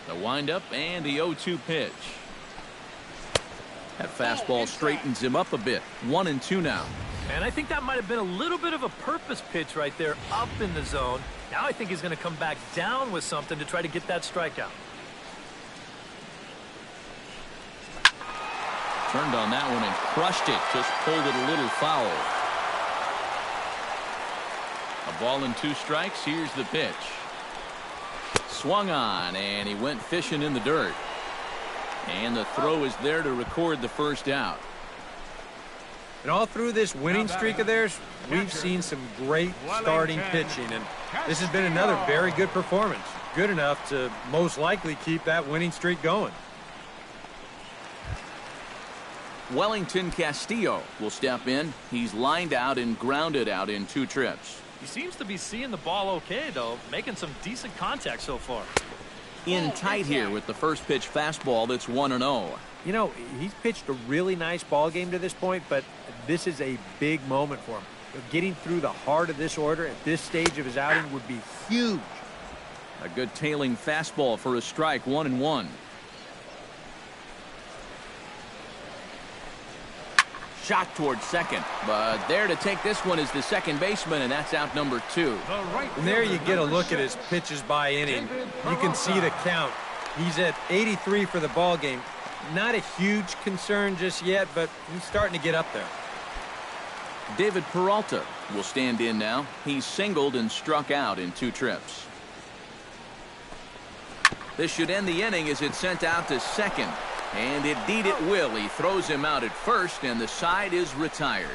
The windup and the 0-2 pitch. That fastball straightens him up a bit. 1-2 now. And I think that might have been a little bit of a purpose pitch right there up in the zone. Now I think he's going to come back down with something to try to get that strikeout. Turned on that one and crushed it. Just pulled it a little foul. A ball and 2 strikes. Here's the pitch. Swung on, and he went fishing in the dirt. And the throw is there to record the first out. And all through this winning streak of theirs, we've seen some great starting pitching, and this has been another very good performance. Good enough to most likely keep that winning streak going. Wellington Castillo will step in. He's lined out and grounded out in 2 trips. He seems to be seeing the ball okay, though, making some decent contact so far. In tight here with the first pitch fastball that's 1-0. You know, he's pitched a really nice ball game to this point, but this is a big moment for him. Getting through the heart of this order at this stage of his outing would be huge. A good tailing fastball for a strike. 1-1. Shot towards second, but there to take this one is the second baseman, and that's out number 2. And there you get a look at his pitches by inning. You can see the count. He's at 83 for the ball game. Not a huge concern just yet, but he's starting to get up there. David Peralta will stand in now. He's singled and struck out in 2 trips. This should end the inning as it's sent out to second. And indeed it will. He throws him out at first, and the side is retired.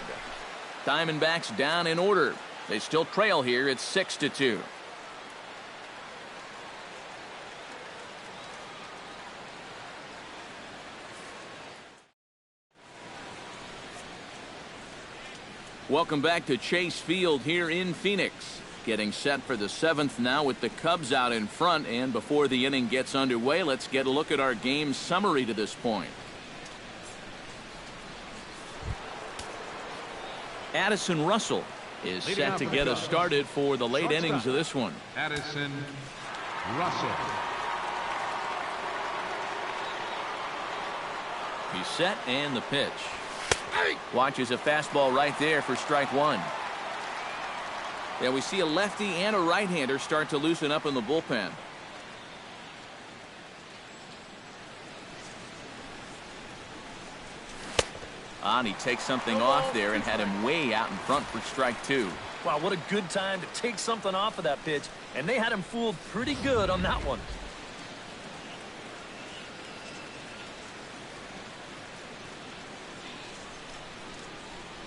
Diamondbacks down in order. They still trail here. It's 6-2. Welcome back to Chase Field here in Phoenix. Getting set for the 7th now with the Cubs out in front, and before the inning gets underway, let's get a look at our game summary to this point. Addison Russell is set to get us started for the late innings of this one. Addison Russell. He's set, and the pitch. Watches a fastball right there for strike 1. Yeah, we see a lefty and a right-hander start to loosen up in the bullpen. And he takes something off there and had him way out in front for strike 2. Wow, what a good time to take something off of that pitch, and they had him fooled pretty good on that one.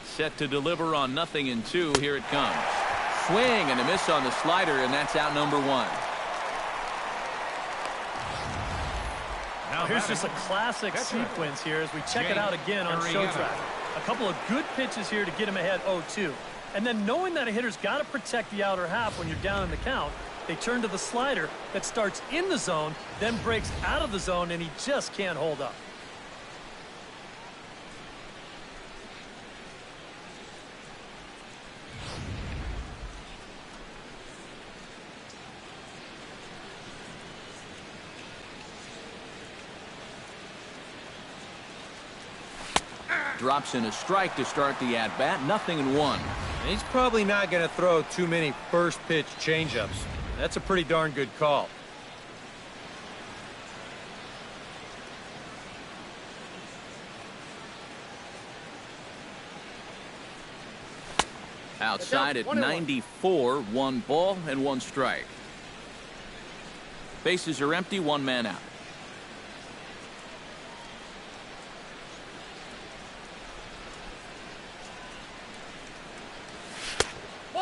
Set to deliver on 0-2. Here it comes. Swing and a miss on the slider, and that's out number 1. Now here's just a classic sequence here as we check it out again on show track. A couple of good pitches here to get him ahead 0-2. And then knowing that a hitter's got to protect the outer half when you're down in the count, they turn to the slider that starts in the zone, then breaks out of the zone, and he just can't hold up. Drops in a strike to start the at-bat. 0-1. He's probably not going to throw too many first pitch changeups. That's a pretty darn good call. Outside at 94, 1 ball and 1 strike. Bases are empty, 1 man out.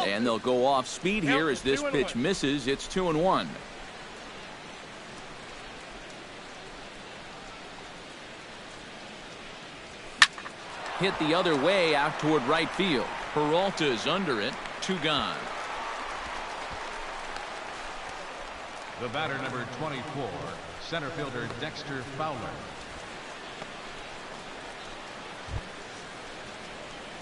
And they'll go off speed here as this pitch misses. It's 2-1. Hit the other way out toward right field. Peralta is under it. 2 gone. The batter, number 24, center fielder Dexter Fowler.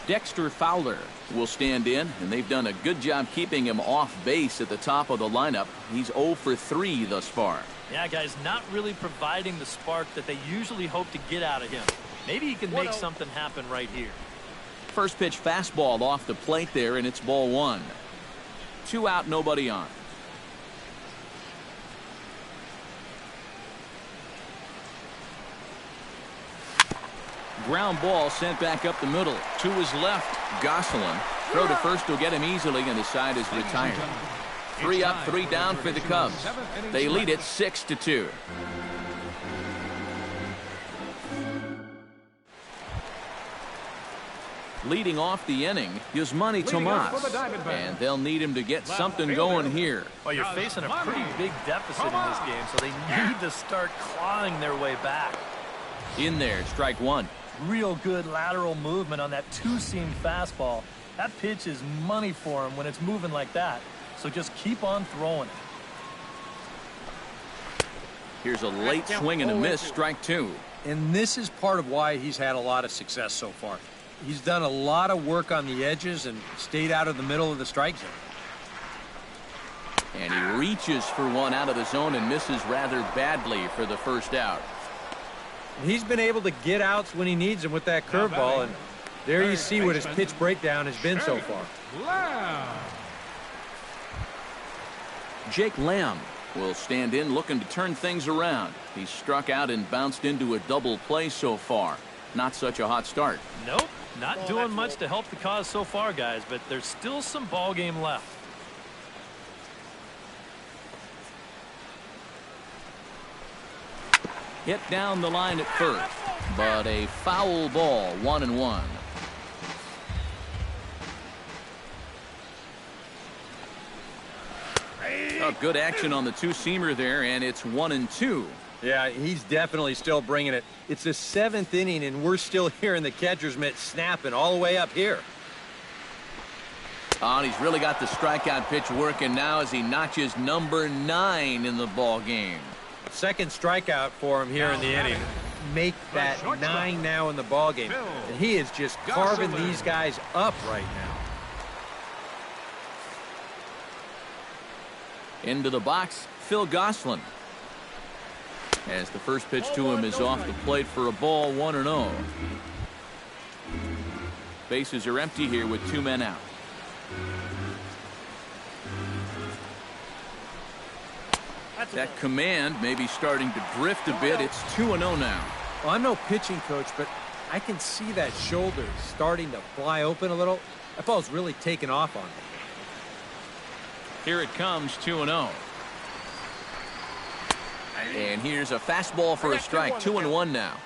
Dexter Fowler will stand in, and they've done a good job keeping him off base at the top of the lineup. He's 0 for 3 thus far. Yeah, guys, not really providing the spark that they usually hope to get out of him. Maybe he can make something happen right here. First pitch fastball off the plate there, and it's ball 1. 2 out, nobody on. Ground ball sent back up the middle. To his left, Gosselin. Throw to first will get him easily, and the side is retired. 3 up, 3 down for the Cubs. They lead it 6-2. Leading off the inning, Yasmani Tomas. And they'll need him to get something going here. Well, you're facing a pretty big deficit in this game, so they need to start clawing their way back. In there, strike 1. Real good lateral movement on that 2-seam fastball. That pitch is money for him when it's moving like that. So just keep on throwing it. Here's a late swing and a miss, strike 2. And this is part of why he's had a lot of success so far. He's done a lot of work on the edges and stayed out of the middle of the strike zone. And he reaches for one out of the zone and misses rather badly for the first out. He's been able to get outs when he needs them with that curveball, and there you see what his pitch breakdown has been so far. Jake Lamb will stand in looking to turn things around. He's struck out and bounced into a double play so far. Not such a hot start. Nope, not doing much to help the cause so far, guys, but there's still some ball game left. Hit down the line at first, but a foul ball, 1-1. Oh, good action on the 2-seamer there, and it's 1-2. Yeah, he's definitely still bringing it. It's the 7th inning, and we're still hearing the catcher's mitt snapping all the way up here. Oh, and he's really got the strikeout pitch working now as he notches number 9 in the ball game. Second strikeout for him here in the inning. Make that 9 now in the ball game. And he is just carving these guys up right now. Into the box, Phil Gosselin. As the first pitch to him is off the plate for a ball, 1-0. Bases are empty here with 2 men out. That command may be starting to drift a bit. It's 2-0 now. Well, I'm no pitching coach, but I can see that shoulder starting to fly open a little. That ball's really taken off on him. Here it comes, 2-0. And here's a fastball for a strike, 2-1 now.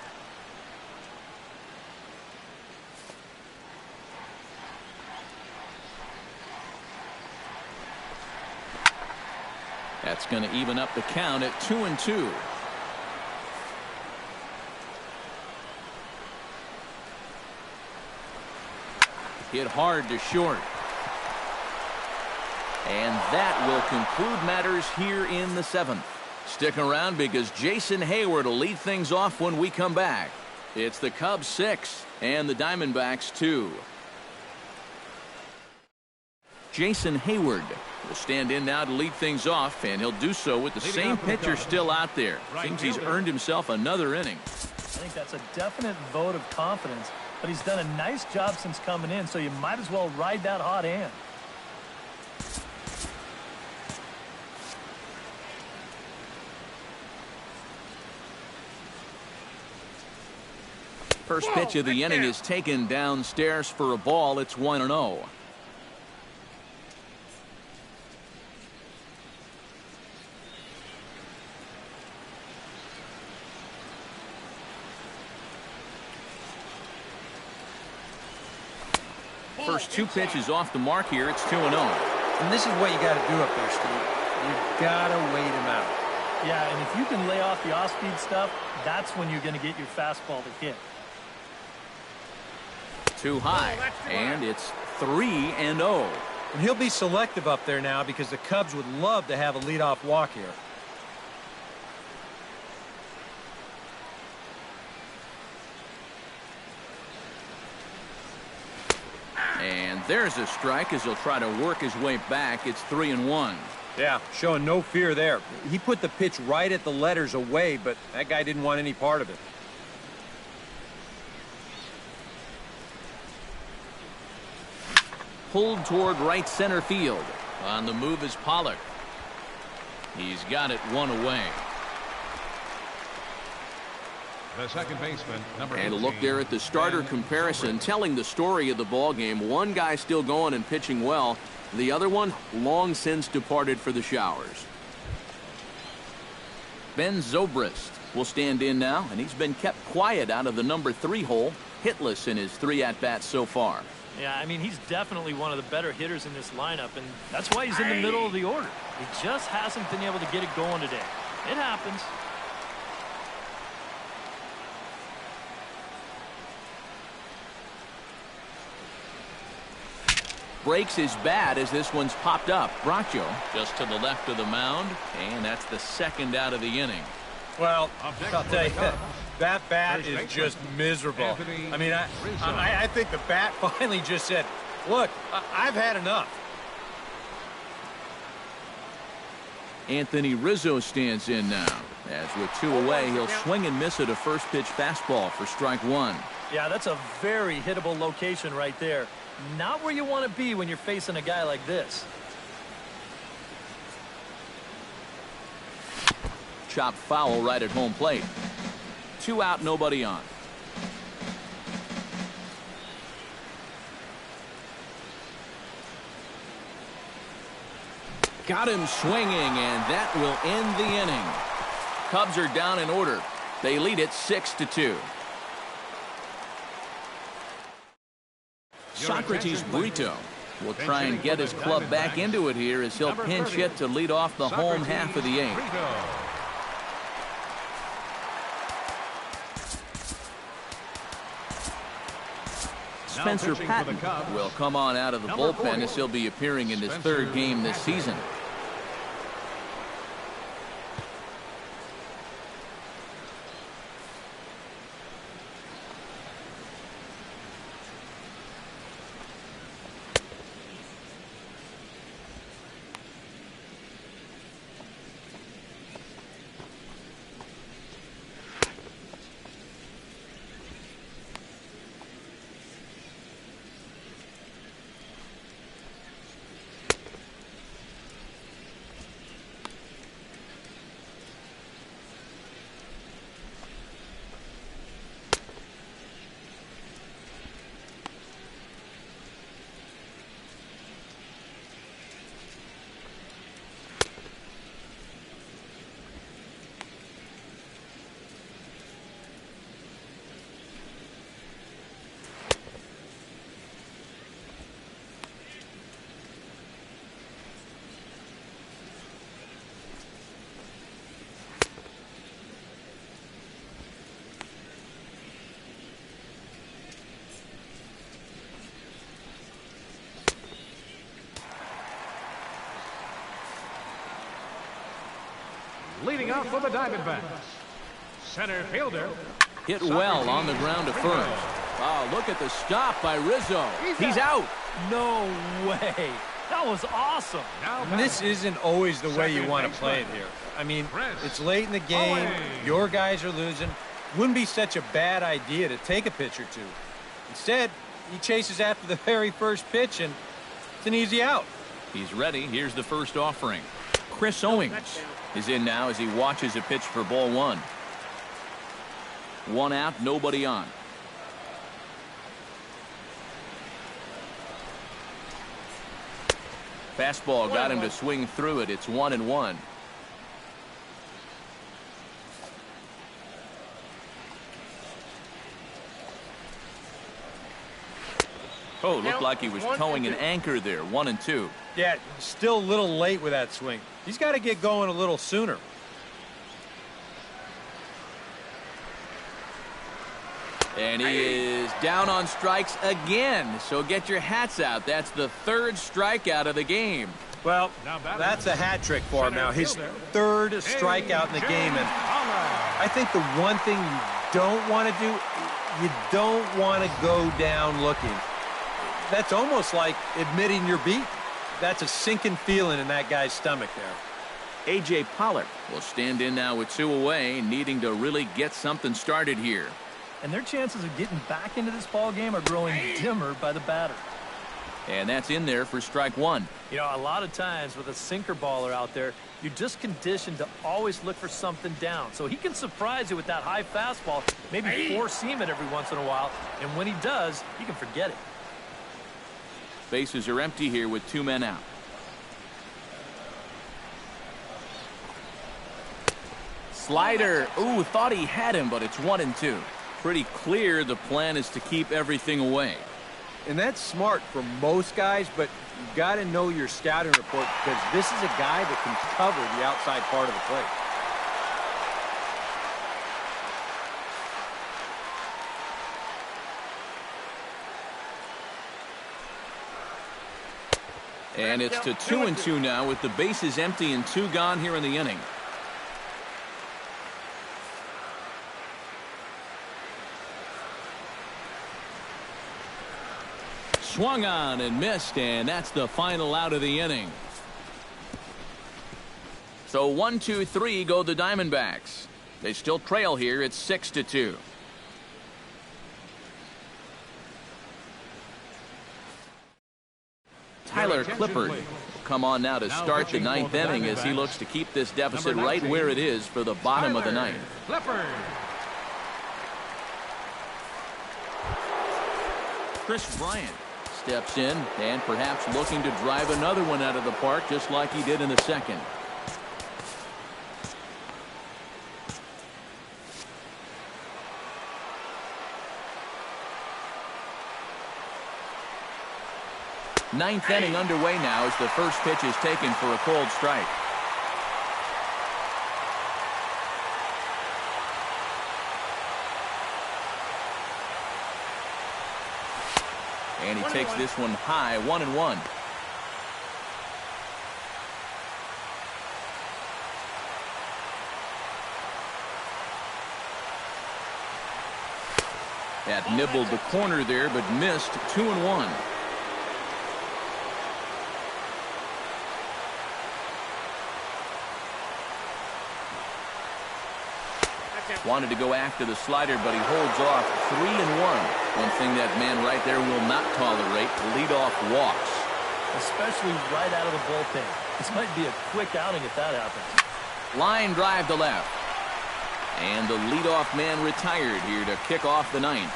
That's going to even up the count at 2-2. Hit hard to short. And that will conclude matters here in the 7th. Stick around because Jason Hayward will lead things off when we come back. It's the Cubs 6 and the Diamondbacks 2. Jason Hayward will stand in now to lead things off, and he'll do so with the same pitcher still out there. Seems he's earned himself another inning. I think that's a definite vote of confidence but he's done a nice job since coming in, so you might as well ride that hot hand. First pitch of the inning is taken downstairs for a ball. It's 1-0. First two pitches off the mark here. It's 2-0. And this is what you got to do up there, Steve. You got to wait him out. Yeah, and if you can lay off the off-speed stuff, that's when you're going to get your fastball to hit. Too high, and it's 3-0. And he'll be selective up there now because the Cubs would love to have a leadoff walk here. And there's a strike as he'll try to work his way back. It's 3-1. Yeah, showing no fear there. He put the pitch right at the letters away, but that guy didn't want any part of it. Pulled toward right center field. On the move is Pollock. He's got it one away. The second baseman, number And a 18, look there at the starter Ben comparison, Zobrist. telling the story of the ball game. One guy still going and pitching well. The other one long since departed for the showers. Ben Zobrist will stand in now, and he's been kept quiet out of the number 3 hole, hitless in his 3 at-bats so far. Yeah, I mean, he's definitely one of the better hitters in this lineup, and that's why he's in the middle of the order. He just hasn't been able to get it going today. It happens. Breaks his bat as this one's popped up. Braccio just to the left of the mound, and that's the second out of the inning. Well, I'll tell you, that bat First is baseman, just miserable. Anthony I mean, Rizzo. I think the bat finally just said, look, I've had enough. Anthony Rizzo stands in now. As with 2 away, he'll swing and miss at a first pitch fastball for strike 1. Yeah, that's a very hittable location right there. Not where you want to be when you're facing a guy like this. Chopped foul right at home plate. 2 out, nobody on. Got him swinging, and that will end the inning. Cubs are down in order. They lead it 6-2. Socrates Brito will try and get his club back into it here as he'll pinch hit to lead off the home half of the 8th. Spencer Patton will come on out of the bullpen as he'll be appearing in his 3rd game this season. Leading off for the Diamondbacks, center fielder. Hit well on the ground to first. Oh, look at the stop by Rizzo. He's out. No way. That was awesome. And this isn't always the way you want to play it here. I mean, it's late in the game. Your guys are losing. Wouldn't be such a bad idea to take a pitch or 2. Instead, he chases after the very first pitch, and it's an easy out. He's ready. Here's the first offering. Chris Owings is in now as he watches a pitch for ball one. One out, nobody on. Fastball got him to swing through it. It's 1-1. Oh, looked like he was towing an anchor there. 1-2. Yeah, still a little late with that swing. He's got to get going a little sooner. And he is down on strikes again. So get your hats out. That's the third strikeout of the game. Well, that's a hat trick for him now. His third strikeout in the game. And I think the one thing you don't want to do, you don't want to go down looking. That's almost like admitting you're beat. That's a sinking feeling in that guy's stomach there. A.J. Pollard will stand in now with 2 away, needing to really get something started here. And their chances of getting back into this ball game are growing dimmer by the batter. And that's in there for strike one. You know, a lot of times with a sinker baller out there, you're just conditioned to always look for something down. So he can surprise you with that high fastball, maybe four-seam it every once in a while. And when he does, you can forget it. Bases are empty here with 2 men out. Slider. Ooh, thought he had him, but it's 1-2. Pretty clear the plan is to keep everything away. And that's smart for most guys, but you've got to know your scouting report because this is a guy that can cover the outside part of the plate. And it's to 2-2 now with the bases empty and 2 gone here in the inning. Swung on and missed, and that's the final out of the inning. So 1-2-3 go the Diamondbacks. They still trail here. It's 6-2. Tyler Clippard will come on now to start the 9th inning as he looks to keep this deficit right where it is for the bottom of the 9th. Chris Bryant steps in and perhaps looking to drive another one out of the park just like he did in the second. Ninth inning underway now as the first pitch is taken for a cold strike. And he takes this one high, 1-1. That nibbled the corner there, but missed. 2-1. Wanted to go after the slider, but he holds off. 3-1. One thing that man right there will not tolerate, leadoff walks. Especially right out of the bullpen. This might be a quick outing if that happens. Line drive to left. And the leadoff man retired here to kick off the 9th.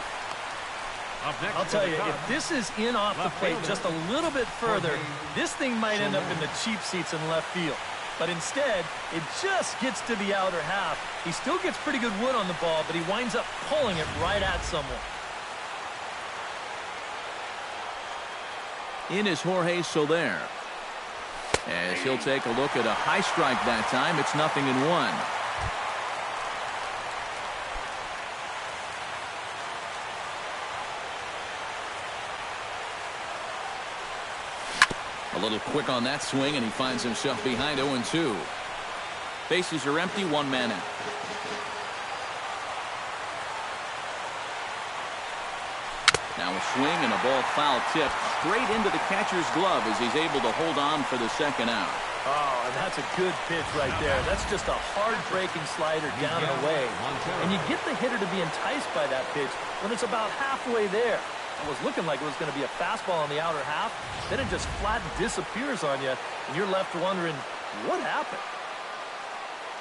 I'll tell you, if this is in off the plate just a little bit further, this thing might end up in the cheap seats in left field. But instead, it just gets to the outer half. He still gets pretty good wood on the ball, but he winds up pulling it right at someone. In is Jorge Soler. As he'll take a look at a high strike that time, it's 0-1. A little quick on that swing, and he finds himself behind 0-2. Bases are empty, 1 man out. Now a swing and a ball foul tipped straight into the catcher's glove as he's able to hold on for the second out. Oh, and that's a good pitch right there. That's just a hard-breaking slider down and away. And you get the hitter to be enticed by that pitch when it's about halfway there. It was looking like it was going to be a fastball on the outer half. Then it just flat disappears on you, and you're left wondering, what happened?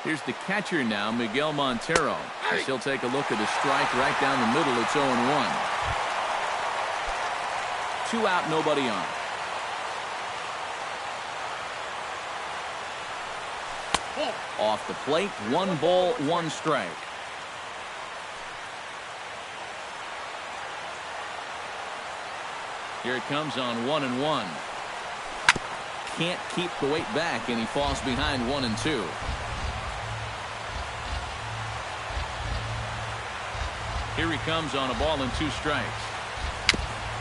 Here's the catcher now, Miguel Montero. As he'll take a look at a strike right down the middle. It's 0-1. 2 out, nobody on. Off the plate, 1 ball, 1 strike. Here it comes on 1-1. Can't keep the weight back, and he falls behind 1-2. Here he comes on a ball and 2 strikes.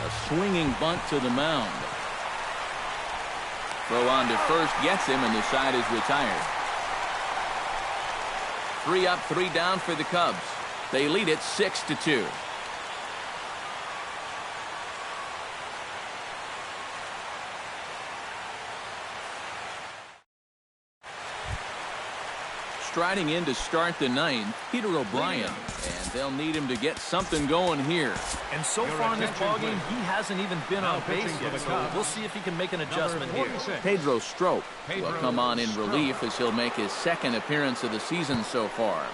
A swinging bunt to the mound. Throw on to first gets him, and the side is retired. 3 up, 3 down for the Cubs. They lead it 6-2. Striding in to start the 9th, Peter O'Brien, and they'll need him to get something going here. And so far in this ballgame, he hasn't even been on base yet, so we'll see if he can make an adjustment here. Pedro Strop will come on in relief as he'll make his 2nd appearance of the season so far.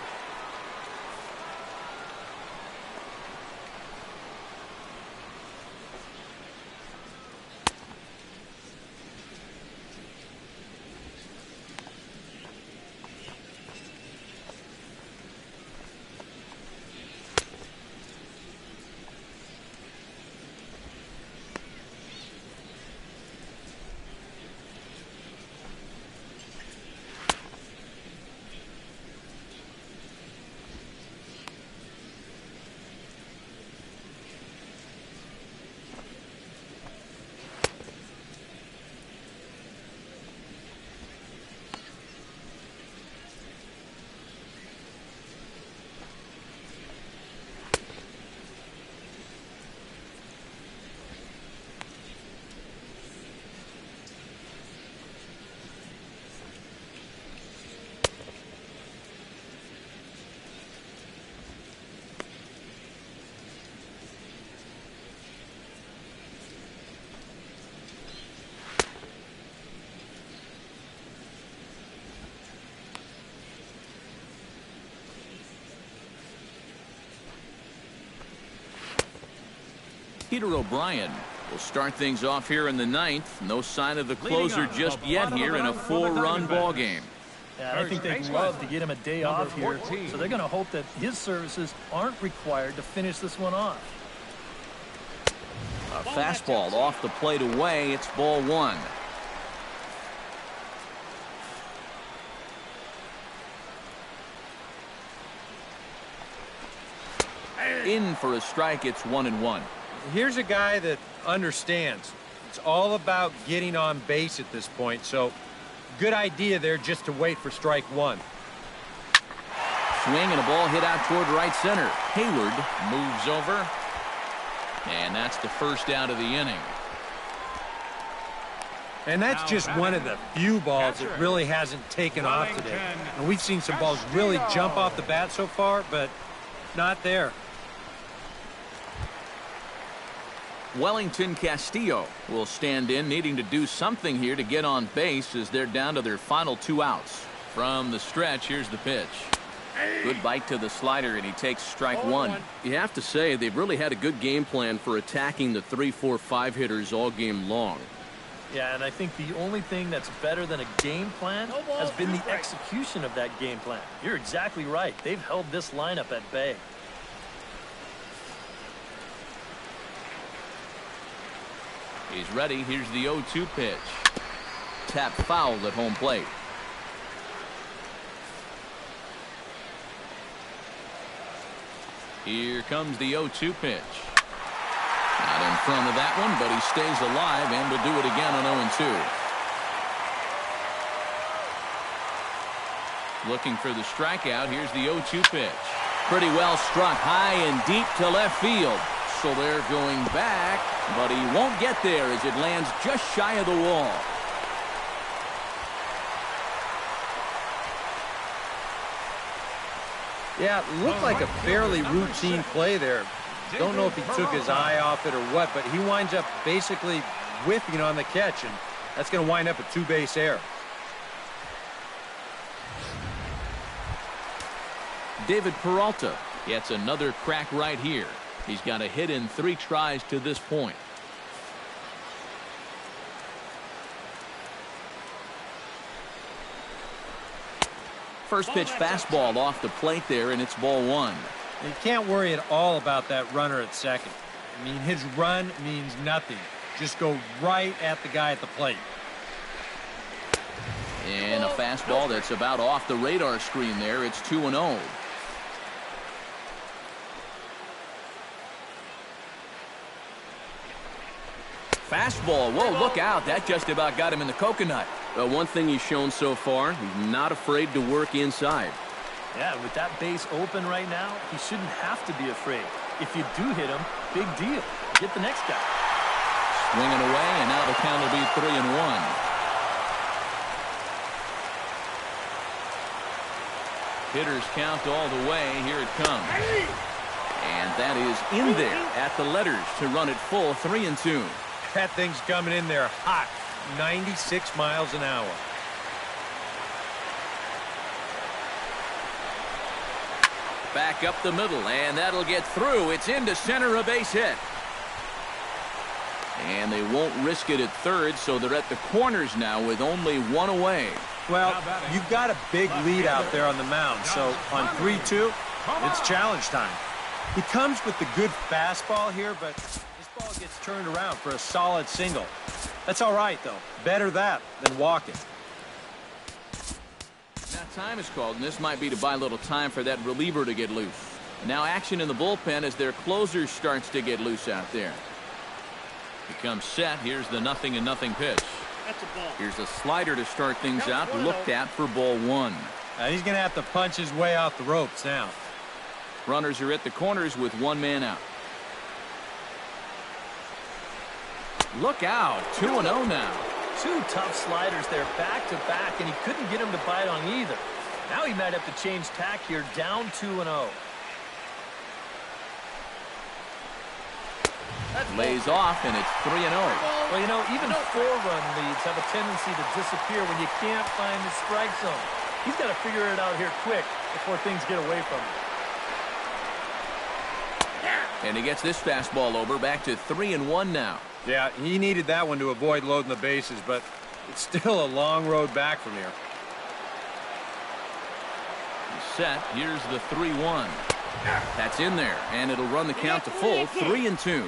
Peter O'Brien will start things off here in the 9th. No sign of the closer just yet here in a 4-run ball game. Yeah, I think they'd love to get him a day off here, so they're going to hope that his services aren't required to finish this one off. A fastball off the plate away. It's ball 1. In for a strike. It's 1-1. Here's a guy that understands. It's all about getting on base at this point, so good idea there just to wait for strike 1. Swing and a ball hit out toward right center. Hayward moves over, and that's the first out of the inning. And that's just one of the few balls that really hasn't taken off today. And we've seen some balls really jump off the bat so far, but not there. Wellington Castillo will stand in, needing to do something here to get on base as they're down to their final 2 outs. From the stretch, here's the pitch. Good bite to the slider, and he takes strike 1. You have to say they've really had a good game plan for attacking the 3, 4, 5 hitters all game long. Yeah, and I think the only thing that's better than a game plan has been the execution of that game plan. You're exactly right. They've held this lineup at bay. He's ready. Here's the 0-2 pitch. Tap foul at home plate. Here comes the 0-2 pitch. Not in front of that one, but he stays alive and will do it again on 0-2. Looking for the strikeout. Here's the 0-2 pitch. Pretty well struck high and deep to left field. So they're going back, but he won't get there as it lands just shy of the wall. Yeah, it looked like a fairly routine play there. Don't know if he took his eye off it or what, but he winds up basically whiffing on the catch, and that's going to wind up a two-base error. David Peralta gets another crack right here. He's got a hit in 3 tries to this point. First pitch fastball off the plate there, and it's ball 1. You can't worry at all about that runner at second. I mean, his run means nothing. Just go right at the guy at the plate. And a fastball that's about off the radar screen there. It's 2-0. Fastball. Whoa, look out. That just about got him in the coconut. One thing he's shown so far, he's not afraid to work inside. Yeah, with that base open right now, he shouldn't have to be afraid. If you do hit him, big deal. Get the next guy. Swinging away, and now the count will be 3-1. Hitters count all the way. Here it comes. And that is in there at the letters to run it full 3-2. That thing's coming in there hot, 96 miles an hour. Back up the middle, and that'll get through. It's into center, a base hit. And they won't risk it at third, so they're at the corners now with only 1 away. Well, you've got a big lead out there on the mound, so on 3-2, it's challenge time. He comes with the good fastball here, but this ball gets turned around for a solid single. That's all right, though. Better that than walking. Now time is called, and this might be to buy a little time for that reliever to get loose. Now action in the bullpen as their closer starts to get loose out there. Becomes set. Here's the 0-0 pitch. That's a ball. Here's a slider to start things out. Looked at for ball 1. He's going to have to punch his way off the ropes now. Runners are at the corners with 1 man out. Look out. 2-0 now. 2 tough sliders there back to back, and he couldn't get him to bite on either. Now he might have to change tack here, down 2-0. Lays off, and it's 3-0. Well, you know, even 4-run leads have a tendency to disappear when you can't find the strike zone. He's got to figure it out here quick before things get away from him. And he gets this fastball over, back to 3-1 now. Yeah, he needed that one to avoid loading the bases, but it's still a long road back from here. He's set. Here's the 3-1. That's in there, and it'll run the count to full, 3-2.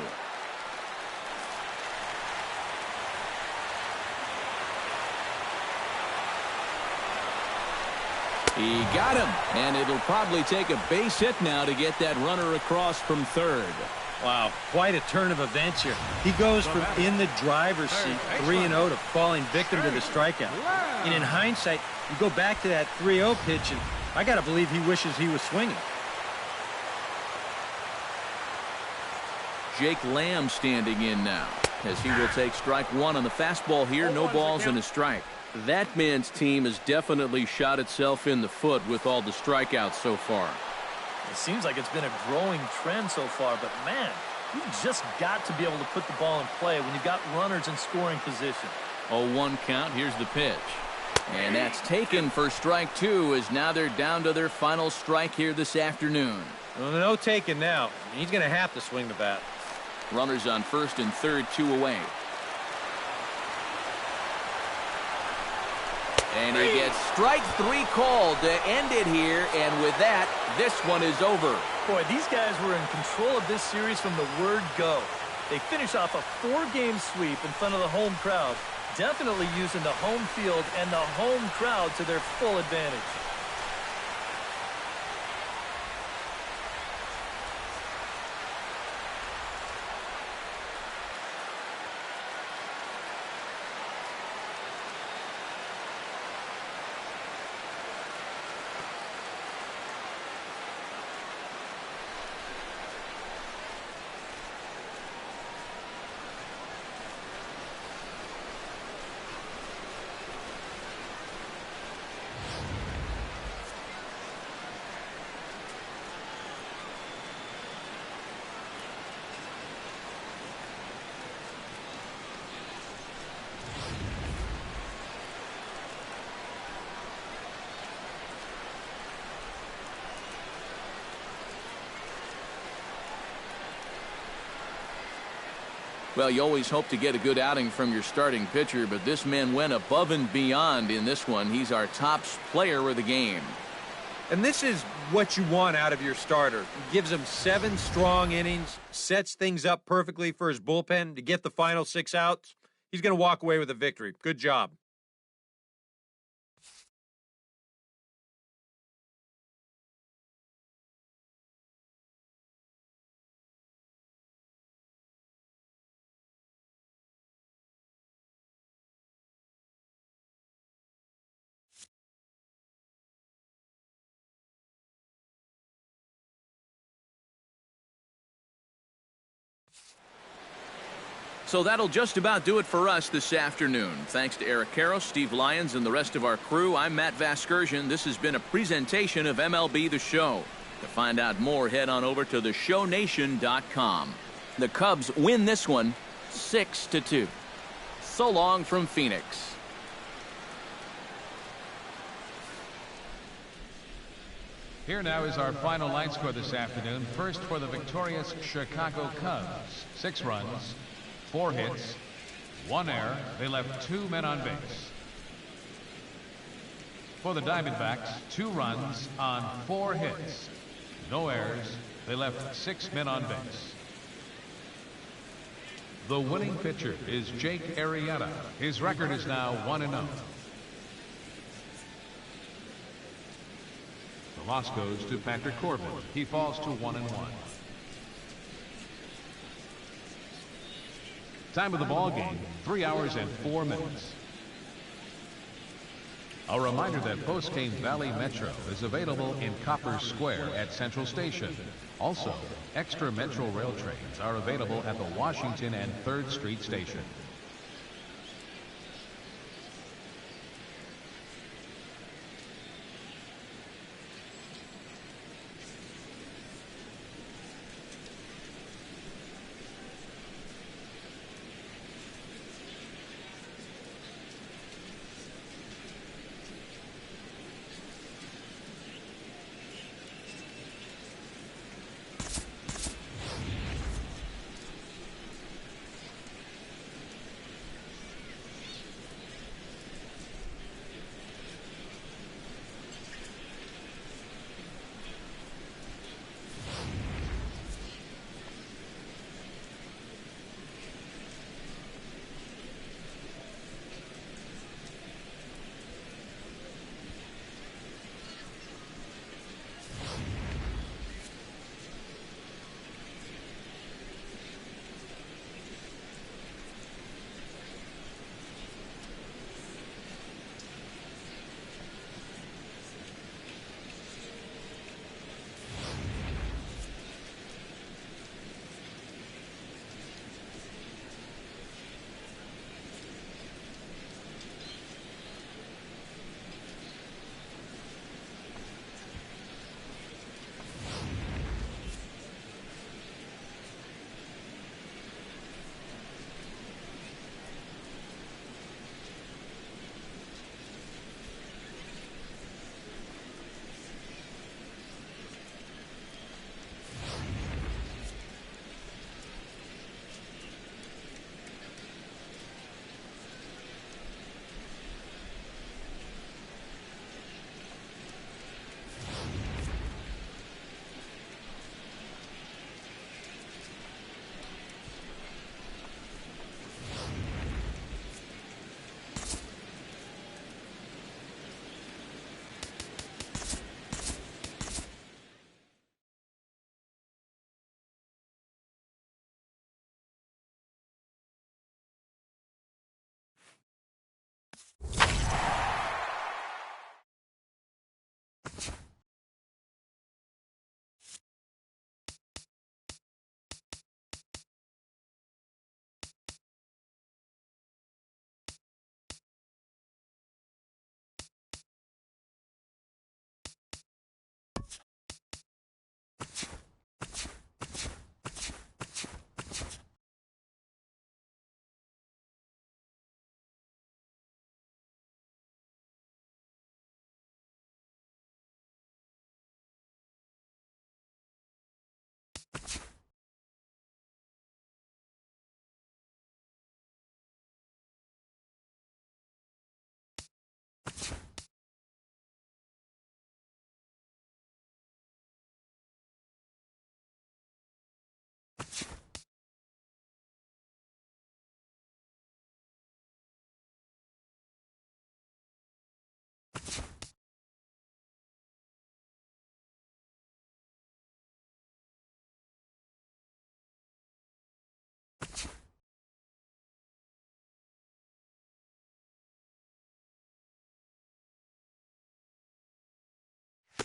He got him, and it'll probably take a base hit now to get that runner across from third. Wow, quite a turn of events here. He goes from in the driver's seat, 3-0, to falling victim to the strikeout. And in hindsight, you go back to that 3-0 pitch, and I got to believe he wishes he was swinging. Jake Lamb standing in now, as he will take strike 1 on the fastball here. No balls and a strike. That man's team has definitely shot itself in the foot with all the strikeouts so far. It seems like it's been a growing trend so far, but man, you've just got to be able to put the ball in play when you've got runners in scoring position. 0-1 count. Here's the pitch. And that's taken for strike 2, as now they're down to their final strike here this afternoon. Well, no taking now. He's going to have to swing the bat. Runners on first and third, 2 away. And he gets strike 3 called to end it here, and with that, this one is over. Boy, these guys were in control of this series from the word go. They finish off a 4-game sweep in front of the home crowd, definitely using the home field and the home crowd to their full advantage. Well, you always hope to get a good outing from your starting pitcher, but this man went above and beyond in this one. He's our top player of the game. And this is what you want out of your starter. He gives him 7 strong innings, sets things up perfectly for his bullpen to get the final 6 outs. He's going to walk away with a victory. Good job. So that'll just about do it for us this afternoon. Thanks to Eric Karros, Steve Lyons, and the rest of our crew. I'm Matt Vasgersian. This has been a presentation of MLB The Show. To find out more, head on over to theshownation.com. The Cubs win this one 6-2. So long from Phoenix. Here now is our final line score this afternoon. First for the victorious Chicago Cubs. 6 runs, 4 hits, 1 error. They left 2 men on base. For the Diamondbacks, 2 runs on 4 hits. No errors. They left 6 men on base. The winning pitcher is Jake Arrieta. His record is now 1-0. The loss goes to Patrick Corbin. He falls to 1-1. Time of the ball game, 3 hours and 4 minutes. A reminder that Postcane Valley Metro is available in Copper Square at Central Station. Also, extra Metro rail trains are available at the Washington and 3rd Street Station.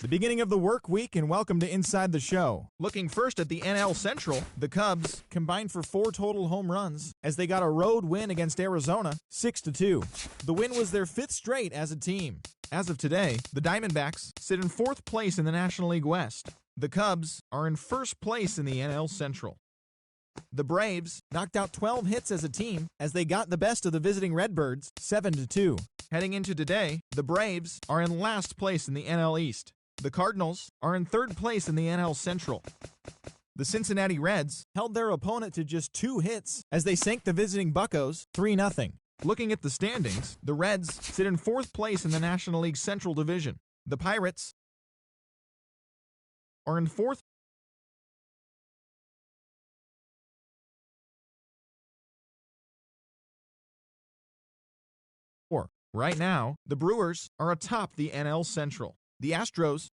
The beginning of the work week, and welcome to Inside the Show. Looking first at the NL Central, the Cubs combined for 4 total home runs as they got a road win against Arizona, 6-2. The win was their 5th straight as a team. As of today, the Diamondbacks sit in 4th place in the National League West. The Cubs are in 1st place in the NL Central. The Braves knocked out 12 hits as a team as they got the best of the visiting Redbirds, 7-2. Heading into today, the Braves are in last place in the NL East. The Cardinals are in 3rd place in the NL Central. The Cincinnati Reds held their opponent to just 2 hits as they sank the visiting Buccos 3-0. Looking at the standings, the Reds sit in 4th place in the National League Central Division. The Pirates are in 4th. Right now, the Brewers are atop the NL Central. The Astros